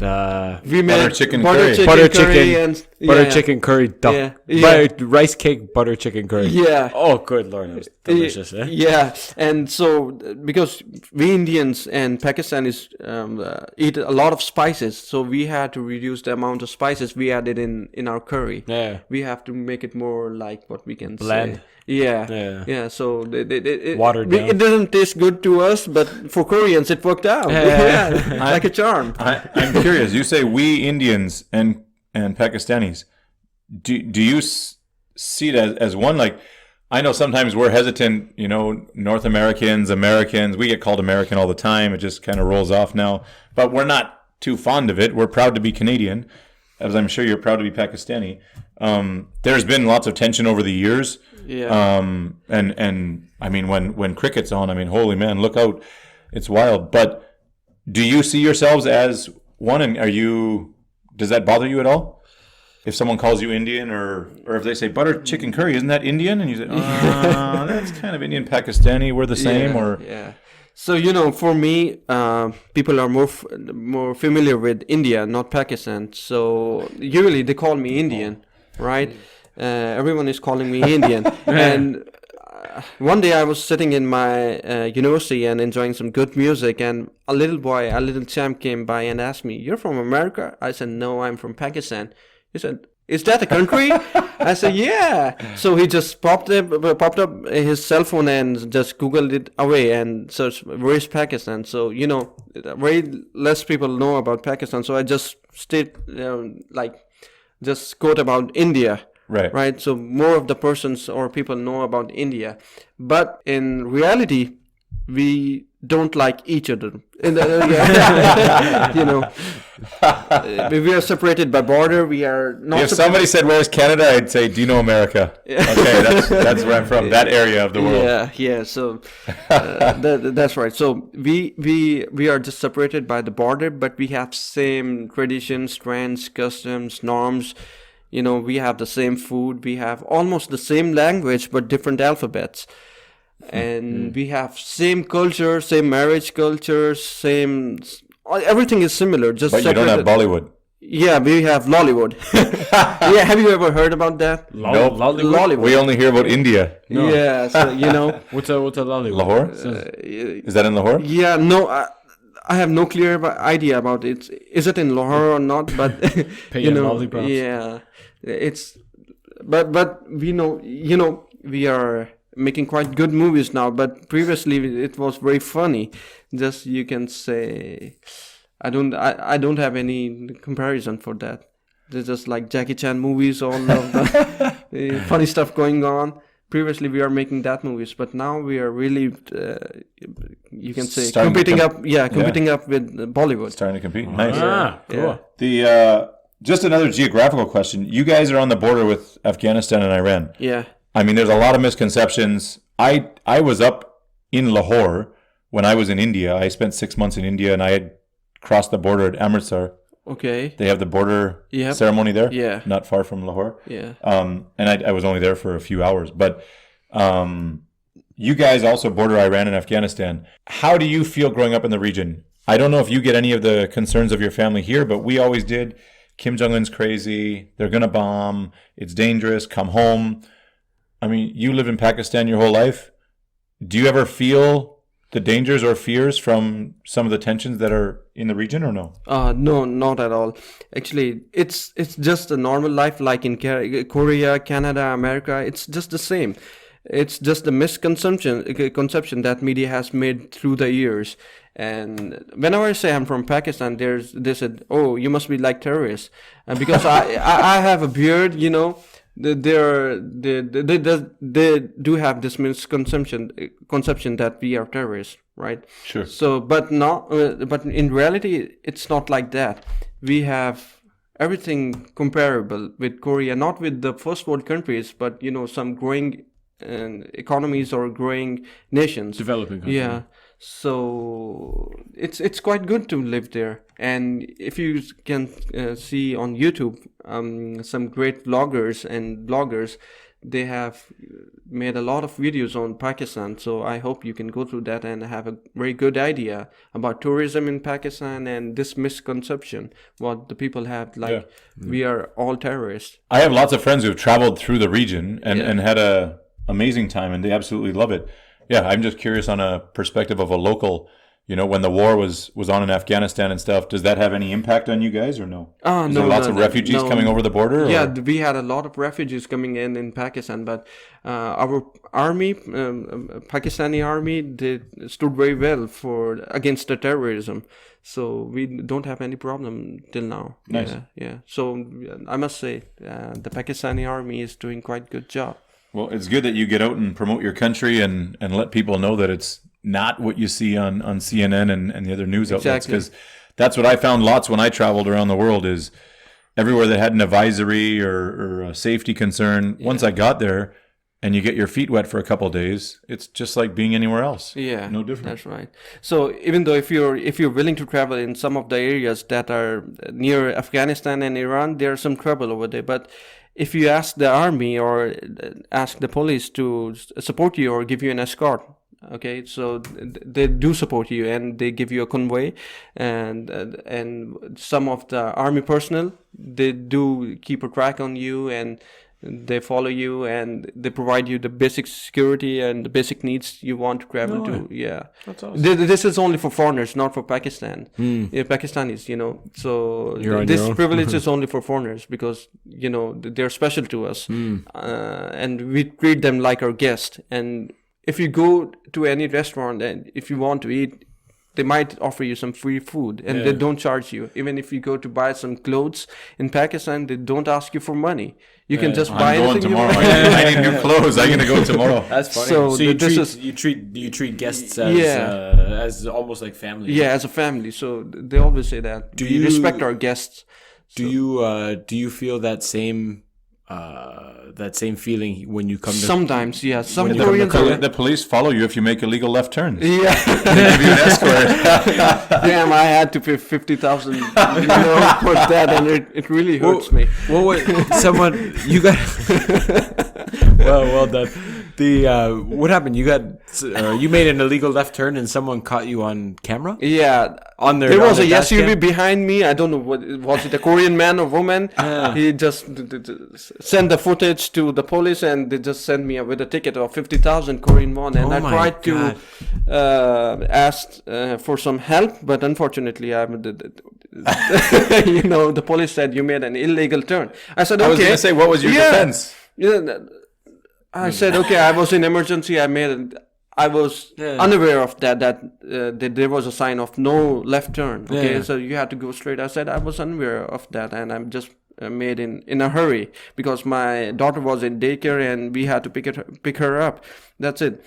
We made Butter chicken curry. Butter curry chicken, and butter chicken curry, duck, Yeah. rice cake, butter chicken curry. Yeah. Oh, good lord, that was delicious. Eh? Yeah, and so because we Indians and Pakistanis eat a lot of spices, so we had to reduce the amount of spices we added in our curry. Yeah. We have to make it more like what we can Bland. say. Yeah, Yeah. So Watered down. it doesn't taste good to us, but for Koreans it worked out. Yeah. Like a charm. I'm curious. You say we Indians and Pakistanis. Do you see it as one? Like, I know sometimes we're hesitant. North Americans, we get called American all the time. It just kind of rolls off now. But we're not too fond of it. We're proud to be Canadian, as I'm sure you're proud to be Pakistani. There's been lots of tension over the years. Yeah. And I mean, when cricket's on, I mean, holy man, look out. It's wild. But do you see yourselves as one? And does that bother you at all? If someone calls you Indian, or if they say butter chicken curry, isn't that Indian? And you say, that's kind of Indian Pakistani. We're the same. Yeah. So for me, people are more familiar with India, not Pakistan. So usually they call me Indian, right? Everyone is calling me Indian. And one day I was sitting in my university and enjoying some good music, and a little champ came by and asked me, "You're from America?" I said, "No, I'm from Pakistan." He said, "Is that a country?" I said, "Yeah." So he just popped up his cell phone and just Googled it away and searched, "Where is Pakistan?" So very less people know about Pakistan. So I just just quote about India. Right. So more of the persons or people know about India, but in reality, we don't like each other. We are separated by border. We are not. If somebody said, "Where's Canada?" I'd say, "Do you know America?" Okay, that's where I'm from. That area of the world. Yeah. So that's right. So we are just separated by the border, but we have same traditions, trends, customs, norms. We have the same food. We have almost the same language, but different alphabets. And we have same culture, same marriage culture, everything is similar. Just But you don't have Bollywood. Yeah, we have Lollywood. Yeah, have you ever heard about that? Nope. Lollywood. We only hear about India. No. Yeah, so What's a Lollywood? Lahore? Is that in Lahore? Yeah, no, I have no clear idea about it. Is it in Lahore or not? But lollipops. Yeah, but we know, we are making quite good movies now. But previously it was very funny. Just you can say, I don't have any comparison for that. There's just like Jackie Chan movies, all of the funny stuff going on. Previously we are making that movies, but now we are really, you can say, competing up with Bollywood. Starting to compete. Nice. Cool. Yeah. Just another geographical question. You guys are on the border with Afghanistan and Iran. Yeah. I mean, there's a lot of misconceptions. I was up in Lahore when I was in India. I spent 6 months in India, and I had crossed the border at Amritsar. Okay. They have the border ceremony there. Yeah. Not far from Lahore. Yeah. And I was only there for a few hours. But you guys also border Iran and Afghanistan. How do you feel growing up in the region? I don't know if you get any of the concerns of your family here, but we always did. Kim Jong-un's crazy. They're going to bomb. It's dangerous. Come home. I mean, you live in Pakistan your whole life. Do you ever feel the dangers or fears from some of the tensions that are in the region, or no? No, not at all. Actually, it's just a normal life like in Korea, Canada, America. It's just the same. It's just a conception that media has made through the years. And whenever I say I'm from Pakistan, they said, "Oh, you must be like terrorists," because I have a beard, you know. They do have this conception that we are terrorists, right? Sure. So, but in reality, it's not like that. We have everything comparable with Korea, not with the first world countries, but some growing economies or growing nations, Developing countries. Yeah. So it's quite good to live there. And if you can see on YouTube, some great vloggers and bloggers, they have made a lot of videos on Pakistan. So I hope you can go through that and have a very good idea about tourism in Pakistan and this misconception what the people have, like we are all terrorists. I have lots of friends who have traveled through the region and had a amazing time, and they absolutely love it. Yeah, I'm just curious on a perspective of a local, when the war was on in Afghanistan and stuff, does that have any impact on you guys or no? Is there lots of refugees coming over the border? Yeah, we had a lot of refugees coming in Pakistan, but our army, Pakistani army, they stood very well against the terrorism. So we don't have any problem till now. Nice. Yeah. So I must say, the Pakistani army is doing quite good job. Well, it's good that you get out and promote your country and let people know that it's not what you see on CNN and the other news outlets. Because that's what I found lots when I traveled around the world is everywhere that had an advisory or a safety concern. Once I got there and you get your feet wet for a couple of days, it's just like being anywhere else. Yeah, no different. That's right. So even though if you're willing to travel in some of the areas that are near Afghanistan and Iran, there's some trouble over there. But if you ask the army or ask the police to support you or give you an escort, okay, so they do support you and they give you a convoy, and some of the army personnel, they do keep a track on you and they follow you and they provide you the basic security and the basic needs you want to travel to. Yeah, that's awesome. This is only for foreigners, not for Pakistan. Yeah, Pakistanis, so this privilege is only for foreigners because they're special to us, and we treat them like our guest. And if you go to any restaurant and if you want to eat, they might offer you some free food and they don't charge you. Even if you go to buy some clothes in Pakistan, they don't ask you for money. You can just buy anything tomorrow. you want. I need new clothes. I'm going to go tomorrow. That's funny. So you treat guests as almost like family. Yeah, as a family. So they always say that. Do we you respect our guests? Do you feel that same feeling when you come to sometimes? Yeah, some Koreans the police follow you if you make illegal left turns. Yeah, they give you an escort. Damn, I had to pay 50,000 for that, and it really hurts me. Well, wait, someone you got. well done. What happened? You made an illegal left turn and someone caught you on camera? Yeah. There was a SUV behind me. I don't know was it a Korean man or woman. He just sent the footage to the police and they just sent me with a ticket of 50,000 Korean won. And I tried to ask for some help, but unfortunately the police said you made an illegal turn. I said, okay. I was going to say, what was your defense? Yeah. I said, okay, I was in emergency. I was unaware of that there was a sign of no left turn. Okay, so you had to go straight. I said I was unaware of that, and I'm just made in a hurry because my daughter was in daycare and we had to pick her up. That's it.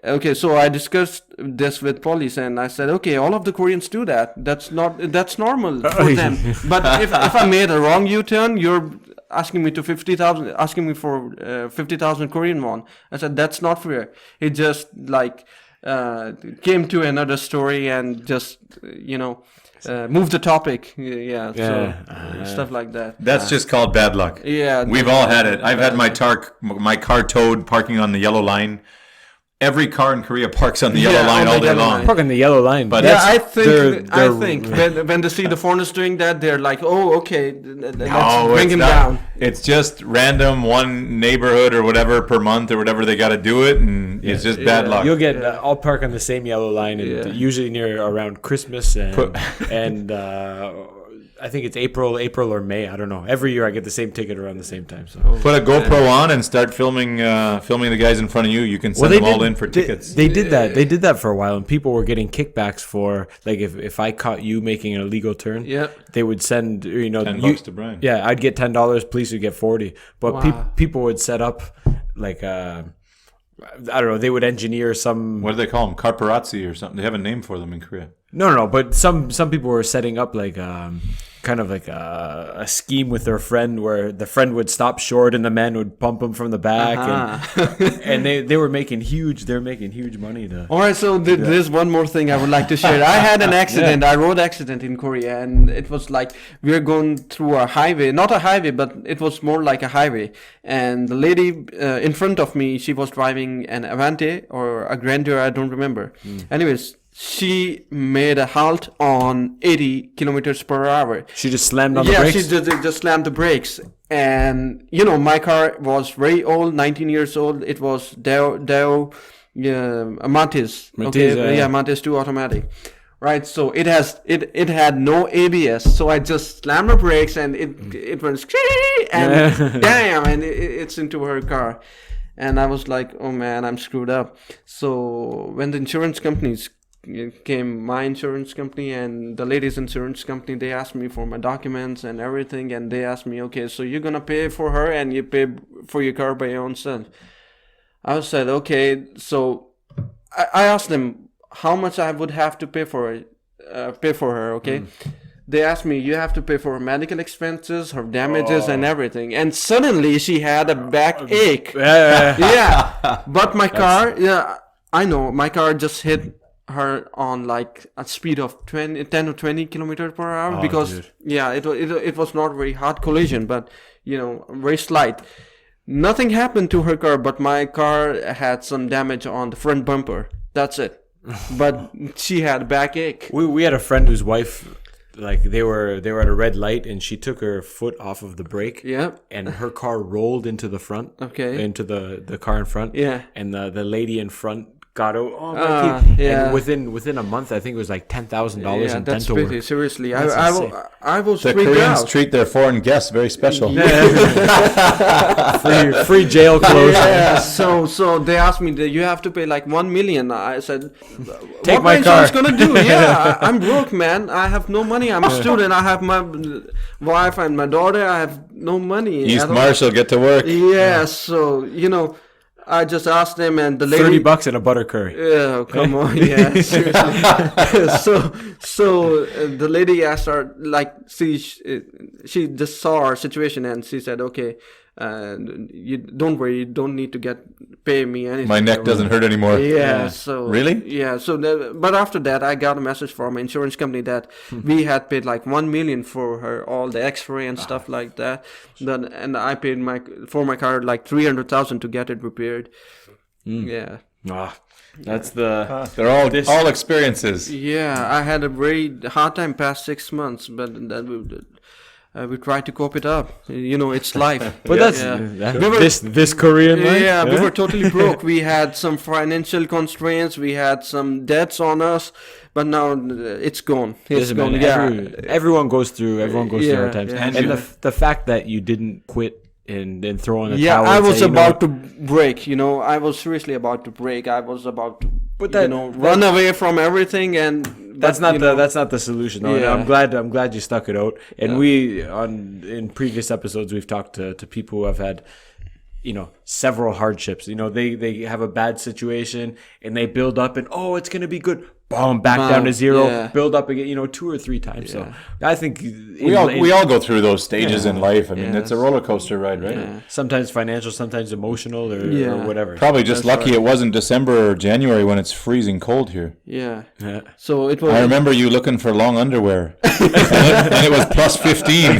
Okay, so I discussed this with police and I said, okay, all of the Koreans do that. That's normal for them. But if I made a wrong U-turn, you're asking me for 50,000 Korean won. I said that's not fair. He just came to another story and just move the topic. Stuff like that. That's just called bad luck. Yeah, we've all had it. I've had my car towed parking on the yellow line. every car in Korea parks on the yellow Yeah, line on all the day yellow long. line. Park on the yellow line. But Yeah, that's- I think when they see the foreigners doing that, they're like, oh, okay, let's bring it's him not. down. It's just random one neighborhood or whatever per month or whatever they got to do it, and it's just bad luck. You'll get I'll park on the same yellow line, and Yeah. usually near around Christmas and I think it's April or May. I don't know. Every year I get the same ticket around the same time. So Put a GoPro on and start filming the guys in front of you. You can send them all in for tickets. They did that. They did that for a while, and people were getting kickbacks for like if I caught you making an illegal turn, Yeah. they would send $10 to Brian. Yeah, I'd get $10. Police would get 40. But Wow. people would set up like I don't know. They would engineer some. What do they call them? Corporazzi or something. They have a name for them in Korea. No. But some people were setting up like kind of like a scheme with their friend where the friend would stop short and the man would pump him from the back, and they were making huge. They're making huge money. All right, so there's one more thing I would like to share. I had an accident, a road accident in Korea, and it was like we were going through a highway, not a highway, but it was more like a highway. And the lady in front of me, she was driving an Avante or a Grandeur, I don't remember. Anyways, she made a halt on 80 kilometers per hour. She just slammed on the Yeah, brakes. she just slammed the brakes. And, you know, my car was very old, 19 years old. It was Deo Mantis. Mantis, yeah. Mantis 2 automatic. Right, so it had no ABS. So I just slammed the brakes and it went and damn, and it's into her car. And I was like, oh man, I'm screwed up. So when the insurance companies came, my insurance company and the lady's insurance company, they asked me for my documents and everything, and they asked me, okay, so you're gonna pay for her and you pay for your car by your own self. I said, okay. So I asked them how much I would have to pay for her. Okay. They asked me, you have to pay for her medical expenses, her damages, and everything. And suddenly she had a backache. Yeah. But my car, I know, my car just hit her on like a speed of 10 or 20 kilometers per hour because, dude. yeah, it was not very hard collision, but, you know, very slight. Nothing happened to her car, but my car had some damage on the front bumper. That's it. But she had a backache. We had a friend whose wife, like they were at a red light and she took her foot off of the brake. Yeah. And her car rolled into the front. Okay. Into the car in front. Yeah. And the lady in front got out. Oh my Ah, God. yeah. And within a month, I think it was like $10,000 Yeah, in that's dental pretty. work. Seriously, That's insane. I was The freaked Koreans out. treat their foreign guests very special. free jail clothes. Yeah, so they asked me, you have to pay like 1 million. I said, Take what my insurance car. gonna do? Yeah, I'm broke, man. I have no money. I'm a student. I have my wife and my daughter. I have no money. East at all. Marshall, get to work. Yeah, so you know, I just asked them, and the lady. $30 and a butter curry. Yeah, come on, yeah, seriously. so the lady asked her, like, she just saw our situation, and she said, okay, you don't worry, you don't need to pay me anything. My neck doesn't hurt anymore. Yeah, so Really? Yeah, so but after that, I got a message from my insurance company that we had paid like 1 million for her, all the X-ray and stuff like that. And I paid for my car like 300,000 to get it repaired. Yeah. That's the. They're all experiences. Yeah, I had a very hard time past 6 months, but then we tried to cope it up. You know, it's life. But that's this Korean life. Yeah, we were totally broke. We had some financial constraints. We had some debts on us, but now it's gone. It's Listen, gone. man, Yeah, everyone goes through Yeah, hard times, yeah. and the fact that you didn't quit and throw in the yeah. towel. I and was say, you know about what, to break. You know, I was seriously about to break. I was about to, But run away from everything. And that's not the solution. Though. Yeah. And I'm glad you stuck it out. And in previous episodes we've talked to people who have had, several hardships. They have a bad situation and they build up and it's gonna be good. Boom, back down to zero. Yeah. Build up again. 2 or 3 times. So I think We all go through those stages in life. I mean, it's a roller coaster ride, right? Yeah. sometimes financial, sometimes emotional, or whatever. Probably just lucky it wasn't December or January when it's freezing cold here. Yeah. Yeah. So it was. I remember you looking for long underwear, and it was plus 15,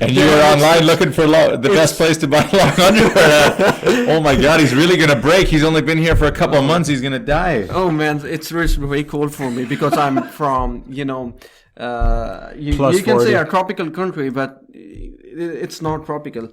and you were online looking for the best place to buy long underwear. Oh my God, he's really gonna break. He's only been here for a couple of months. He's gonna die. Oh man, it's really very cold for me because I'm from, you can say a tropical country, but it's not tropical.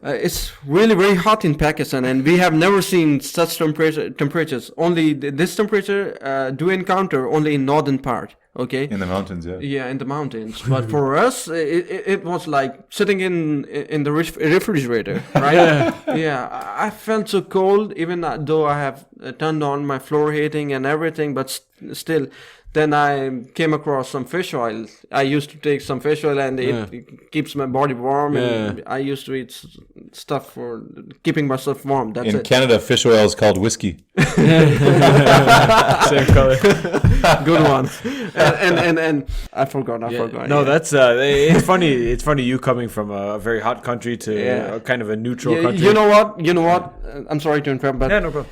It's really very hot in Pakistan, and we have never seen such temperatures. Only this temperature do encounter only in northern part. Okay. In the mountains, yeah. Yeah, in the mountains. But for us, it was like sitting in the refrigerator, right? Yeah. I felt so cold, even though I have turned on my floor heating and everything, but still. Then I came across some fish oil. I used to take some fish oil, and it keeps my body warm. And I used to eat stuff for keeping myself warm. That's in Canada, fish oil is called whiskey. Same color. Good one. And I forgot. No, that's it's funny. It's funny you coming from a very hot country to a kind of a neutral country. You know what? I'm sorry to interrupt, but no problem.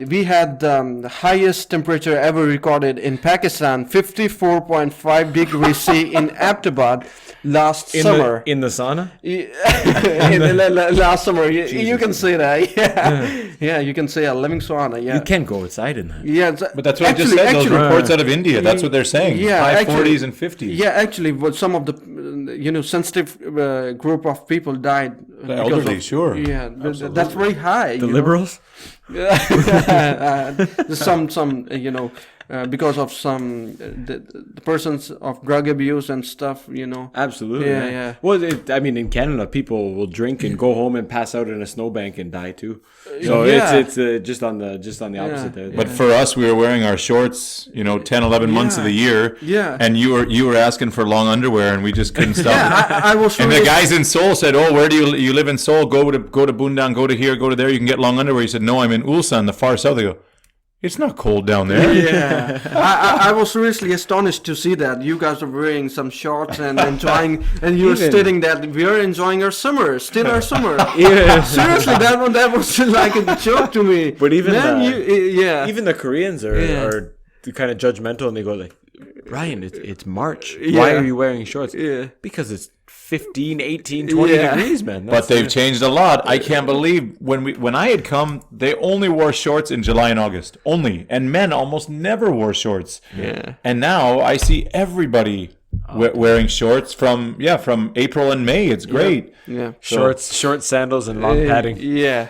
We had the highest temperature ever recorded in Pakistan, 54.5 degrees C in Abbottabad last summer. In the sauna? Last summer. You can say that. Yeah, you can say a living sauna. Yeah. You can't go outside in that. Yeah, but that's what I just said. Those reports out of India, that's what they're saying. Yeah, high 40s and 50s. Yeah, actually, what some of the sensitive group of people died. The elderly, sure. Yeah, that's very high. The liberals? Some because of some the persons of drug abuse and stuff, Absolutely. Yeah. Well, in Canada, people will drink and go home and pass out in a snowbank and die too. So it's just on the opposite there. But for us, we were wearing our shorts, 10, 11 months of the year. Yeah. And you were asking for long underwear, and we just couldn't stop. I was. And the guys in Seoul said, "Oh, where do you live in Seoul? Go to Bundang, go to here, go to there. You can get long underwear." He said, "No, I'm in Ulsan, the far south." They go, "It's not cold down there." Yeah, I was seriously astonished to see that you guys are wearing some shorts and enjoying, and you're stating that we are enjoying our summer, still our summer. Yeah, seriously, that was like a joke to me. But even even the Koreans are kind of judgmental, and they go like, "Ryan, it's March. Yeah. Why are you wearing shorts?" Yeah, because it's 15, 18, 20 degrees, man. But they've changed a lot. I can't believe when I had come, they only wore shorts in July and August. Only. And men almost never wore shorts. Yeah. And now I see everybody wearing shorts from April and May. It's great. Yeah. Short sandals and long padding. Yeah.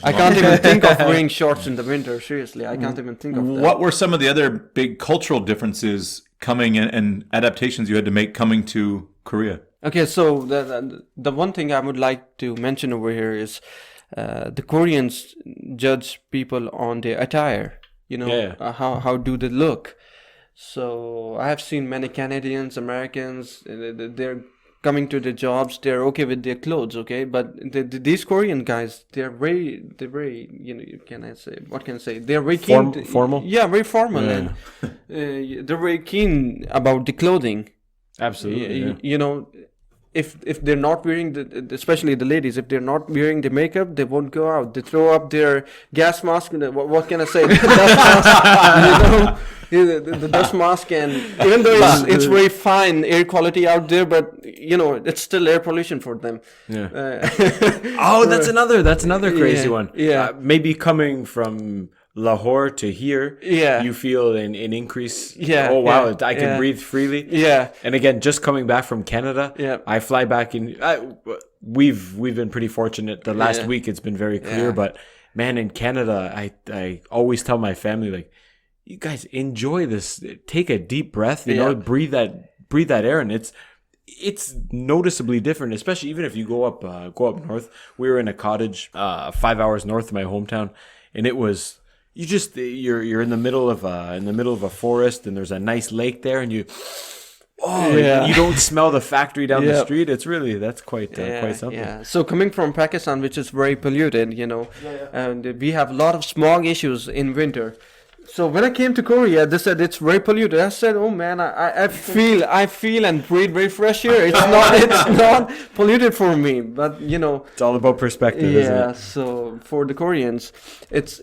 I can't even think of wearing shorts in the winter. Seriously, I can't even think of that. What were some of the other big cultural differences coming and adaptations you had to make coming to Korea? Okay, so the one thing I would like to mention over here is the Koreans judge people on their attire. How do they look? So I have seen many Canadians, Americans. They're coming to their jobs. They're okay with their clothes. Okay, but these Korean guys, they're very. What can I say? They're very keen. Formal. Yeah, very formal, and they're very keen about the clothing. Absolutely. If they're not wearing especially the ladies, if they're not wearing the makeup, they won't go out. They throw up their gas mask. What can I say? The dust mask, the dust mask, and even though it's very fine air quality out there, but it's still air pollution for them. Yeah. That's another crazy one. Yeah. Maybe coming from Lahore to here, you feel an increase. Oh wow, I can breathe freely. Yeah. And again, just coming back from Canada, I fly back in. We've been pretty fortunate. The last week it's been very clear, but man, in Canada, I always tell my family, like, you guys enjoy this. Take a deep breath. Breathe that air, and it's noticeably different, especially even if you go up north. We were in a cottage 5 hours north of my hometown, and it was. You're in the middle of a forest, and there's a nice lake there, and you don't smell the factory down the street. It's really that's quite something. Yeah. So coming from Pakistan, which is very polluted, and we have a lot of smog issues in winter. So when I came to Korea, they said it's very polluted. I said, "Oh man, I feel and breathe very fresh here. It's not polluted for me." But it's all about perspective, isn't it? Yeah. So for the Koreans, it's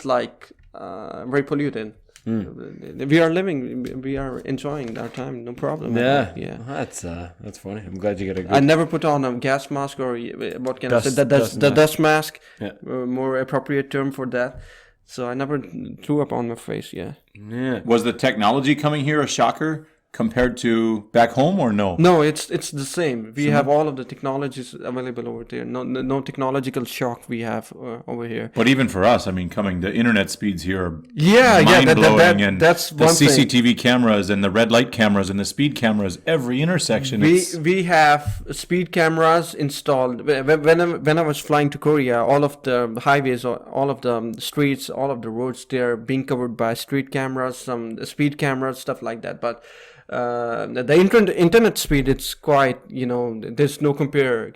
like very polluted. We are living, we are enjoying our time, no problem. Yeah, Yeah. That's funny. I'm glad you get a good. I never put on a gas mask or what can I say? Dust The dust mask, Yeah. more appropriate term for that. So I never threw up on my face. Yeah. Yeah. Was the technology coming here a shocker compared to back home, or no? No, it's the same. We have all of the technologies available over there. No technological shock we have over here. But even for us, I mean, the internet speeds here are Yeah, mind-blowing, and that's the one thing. CCTV cameras and the red light cameras and the speed cameras, every intersection. We have speed cameras installed. When I was flying to Korea, all of the highways, all of the streets, all of the roads, they're being covered by street cameras, some speed cameras, stuff like that. But the internet speed, it's quite, there's no compare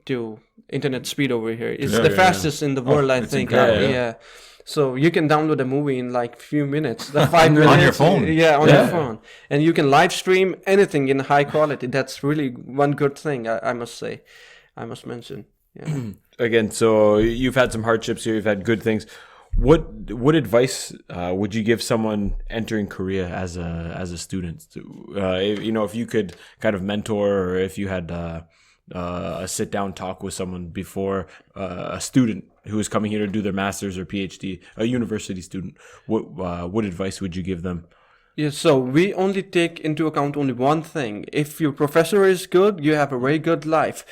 to internet speed over here. It's the fastest in the world, I it's think. incredible, Yeah. So you can download a movie in like few minutes, 5 minutes. On your phone. Yeah, on your phone. And you can live stream anything in high quality. That's really one good thing, I must say. I must mention. Yeah. Again, so you've had some hardships here. You've had good things. What advice would you give someone entering Korea as a student? If you could kind of mentor, or if you had a sit down talk with someone before a student who is coming here to do their master's or PhD, a university student, what advice would you give them? Yeah, so we only take into account only one thing. If your professor is good, you have a very good life.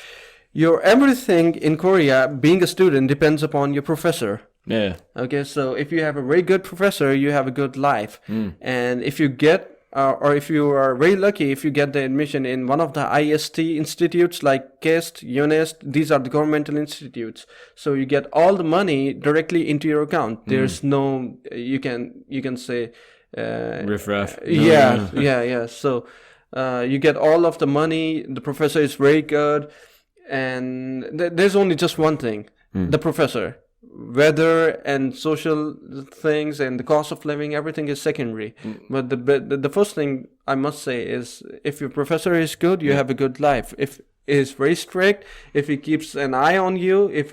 Your everything in Korea, being a student, depends upon your professor. Yeah. Okay, so if you have a very good professor, you have a good life. And if you get, or if you are very lucky, if you get the admission in one of the IST institutes like KEST, UNEST, these are the governmental institutes. So you get all the money directly into your account. There's no, you can say, Riff-raff. Yeah. So you get all of the money. The professor is very good. And there's only just one thing, the professor. Weather and social things and the cost of living, everything is secondary. But the first thing I must say is, if your professor is good, you have a good life. If is very strict, if he keeps an eye on you, if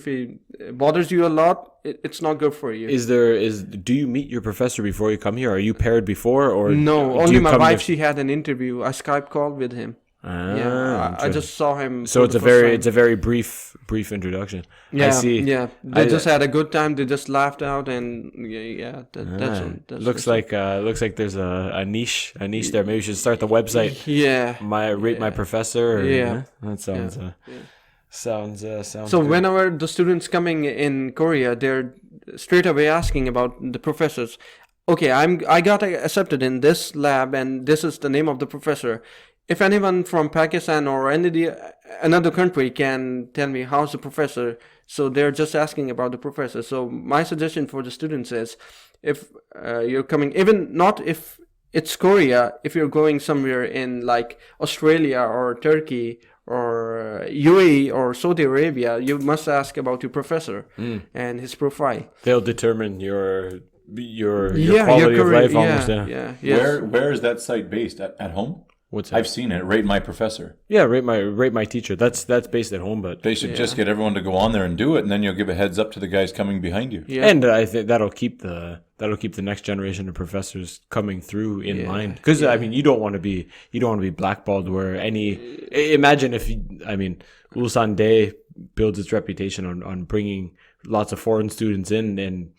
he bothers you a lot, it's not good for you. Do you meet your professor before you come here? Are you paired before, or No, do only you my come wife. to- She had an interview. I Skype called with him. I just saw him. So for it's the a first very time. brief introduction. Yeah, I see. Yeah, they just had a good time. They just laughed out, and that's looks like there's a niche there. Maybe we should start the website. Yeah. My professor. Or, Yeah. That sounds sounds. So good. whenever the students coming in Korea, they're straight away asking about the professors. Okay, I got accepted in this lab, and this is the name of the professor. If anyone from Pakistan or another country can tell me how's the professor, so they're just asking about the professor. So my suggestion for the students is, if you're coming, even not if it's Korea, if you're going somewhere in like Australia or Turkey or UAE or Saudi Arabia, you must ask about your professor and his profile. They'll determine your quality of life almost. Yes. Where is that site based? At home? What's that? I've seen it. Rate My Professor. Yeah, rate my teacher. That's based at home, but They should just get everyone to go on there and do it, and then you'll give a heads up to the guys coming behind you. Yeah. and I think that'll keep the next generation of professors coming through in line. Because I mean, you don't want to be blackballed. Where imagine if Ulsan Dae builds its reputation on bringing lots of foreign students in, and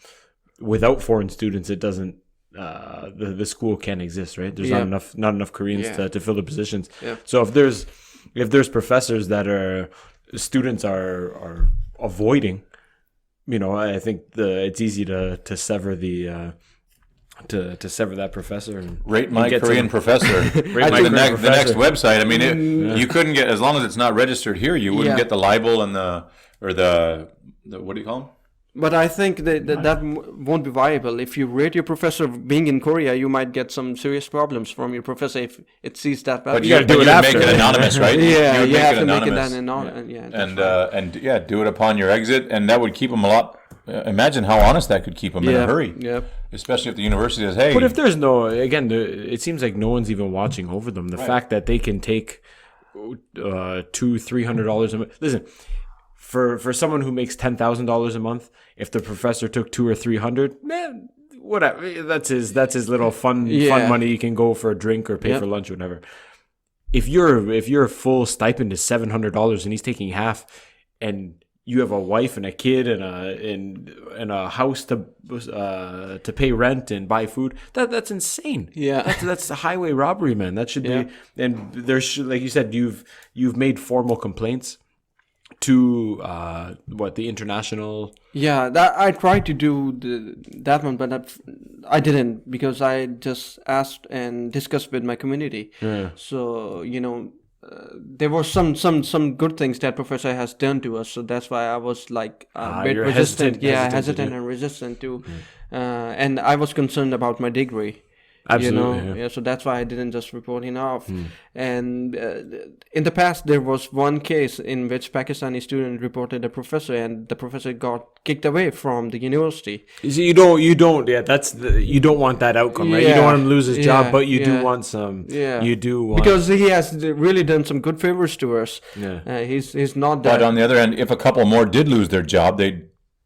without foreign students, it doesn't. The school can't exist, right? There's not enough Koreans to fill the positions. Yeah. So if there's professors that students are avoiding, I think it's easy to sever to sever that professor and Rate My get Korean Professor. My the Korean next Professor. website. I mean, you couldn't get, as long as it's not registered here, you wouldn't get the libel and the what do you call them? But I think that won't be viable. If you rate your professor being in Korea, you might get some serious problems from your professor if it sees that bad. But you would make it anonymous, right? Yeah, would you have to make it anonymous. anonymous. Yeah, that's right. Do it upon your exit, and that would keep them a lot. Imagine how honest that could keep them in a hurry. Yep. Especially if the university says, "Hey." But if there's it seems like no one's even watching over them. The fact that they can take $200-$300 a month. Listen, for someone who makes $10,000 a month, if the professor took $200 or $300, man, whatever. That's his little fun money. You can go for a drink or pay for lunch or whatever. If your full stipend is $700 and he's taking half, and you have a wife and a kid and a house to pay rent and buy food, that's insane. Yeah. That's a highway robbery, man. That should be. And there's, like you said, you've made formal complaints to the international. Yeah, that I tried to do that one, but I didn't, because I just asked and discussed with my community. Yeah. So there were some good things that professor has done to us, so that's why I was like a bit resistant. Hesitant and resistant to, and I was concerned about my degree. Absolutely, so that's why I didn't just report him off. And in the past, there was one case in which Pakistani student reported a professor, and the professor got kicked away from the university. You don't. You don't want that outcome, right? You don't want him to lose his job, but you do want some. Yeah. You do want, because he has really done some good favors to us. Yeah. He's not that. But on the other hand, if a couple more did lose their job,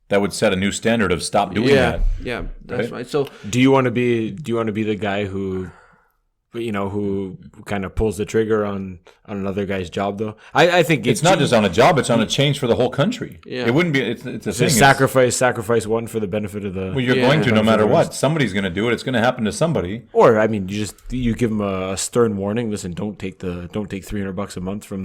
that would set a new standard of stop doing that. Yeah, that's right. So do you want to be the guy who kind of pulls the trigger on another guy's job, though? I think it's not just on a job; it's on a change for the whole country. Yeah. It wouldn't be. It's a thing. Sacrifice one for the benefit of the. Well, you're going to no matter what. Somebody's going to do it. It's going to happen to somebody. Or I mean, you give them a stern warning. Listen, don't take $300 a month from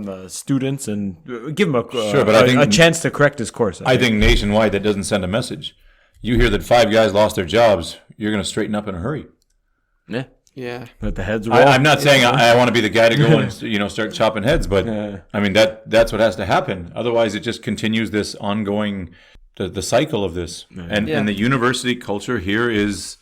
the students, and give him a chance to correct his course. I think nationwide that doesn't send a message. You hear that 5 guys lost their jobs, you're going to straighten up in a hurry. Yeah. Let the heads roll. I'm not saying I want to be the guy to go and start chopping heads, but I mean that's what has to happen. Otherwise, it just continues this ongoing the cycle of this. And the university culture here is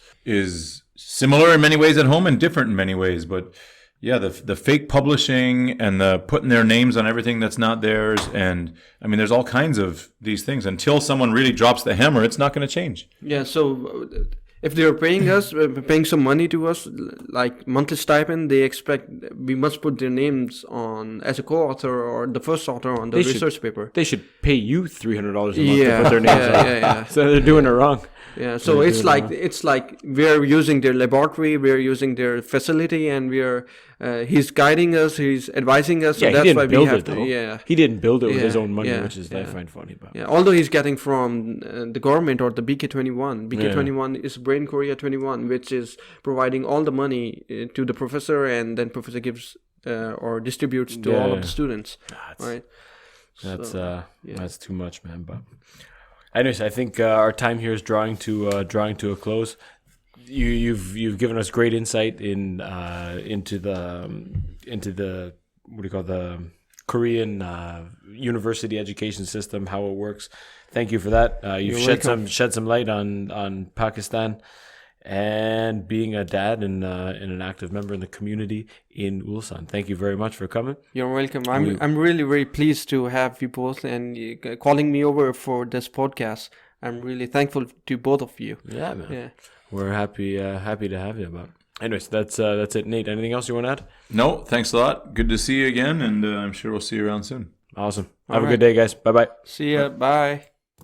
similar in many ways at home and different in many ways, but. Yeah, the fake publishing and the putting their names on everything that's not theirs. And I mean, there's all kinds of these things. Until someone really drops the hammer, it's not going to change. Yeah, so if they're paying some money to us, like monthly stipend, they expect we must put their names on as a co-author or the first author on the research paper. They should pay you $300 a month to put their names on. Yeah. So they're doing it wrong. Yeah, so it's like we're using their laboratory, we're using their facility, and he's guiding us, he's advising us. So that's why we have to. Yeah, he didn't build it with his own money, which is I find funny about. Yeah, although he's getting from the government or the BK21. BK21 is Brain Korea 21, which is providing all the money to the professor, and then professor gives or distributes to all of the students. Right. That's too much, man. But. Anyways, I think our time here is drawing to a close. You've given us great insight into the what do you call the Korean university education system, how it works. Thank you for that. You've shed some light on Pakistan and being a dad and an active member in the community in Ulsan. Thank you very much for coming. You're welcome. I'm really very pleased to have you both and calling me over for this podcast. I'm really thankful to both of you. Yeah, man. Yeah, we're happy to have you. But anyways, that's it. Nate, anything else you want to add? No, thanks a lot. Good to see you again, and I'm sure we'll see you around soon. Awesome. Have a good day, guys. Bye bye. See ya. Bye.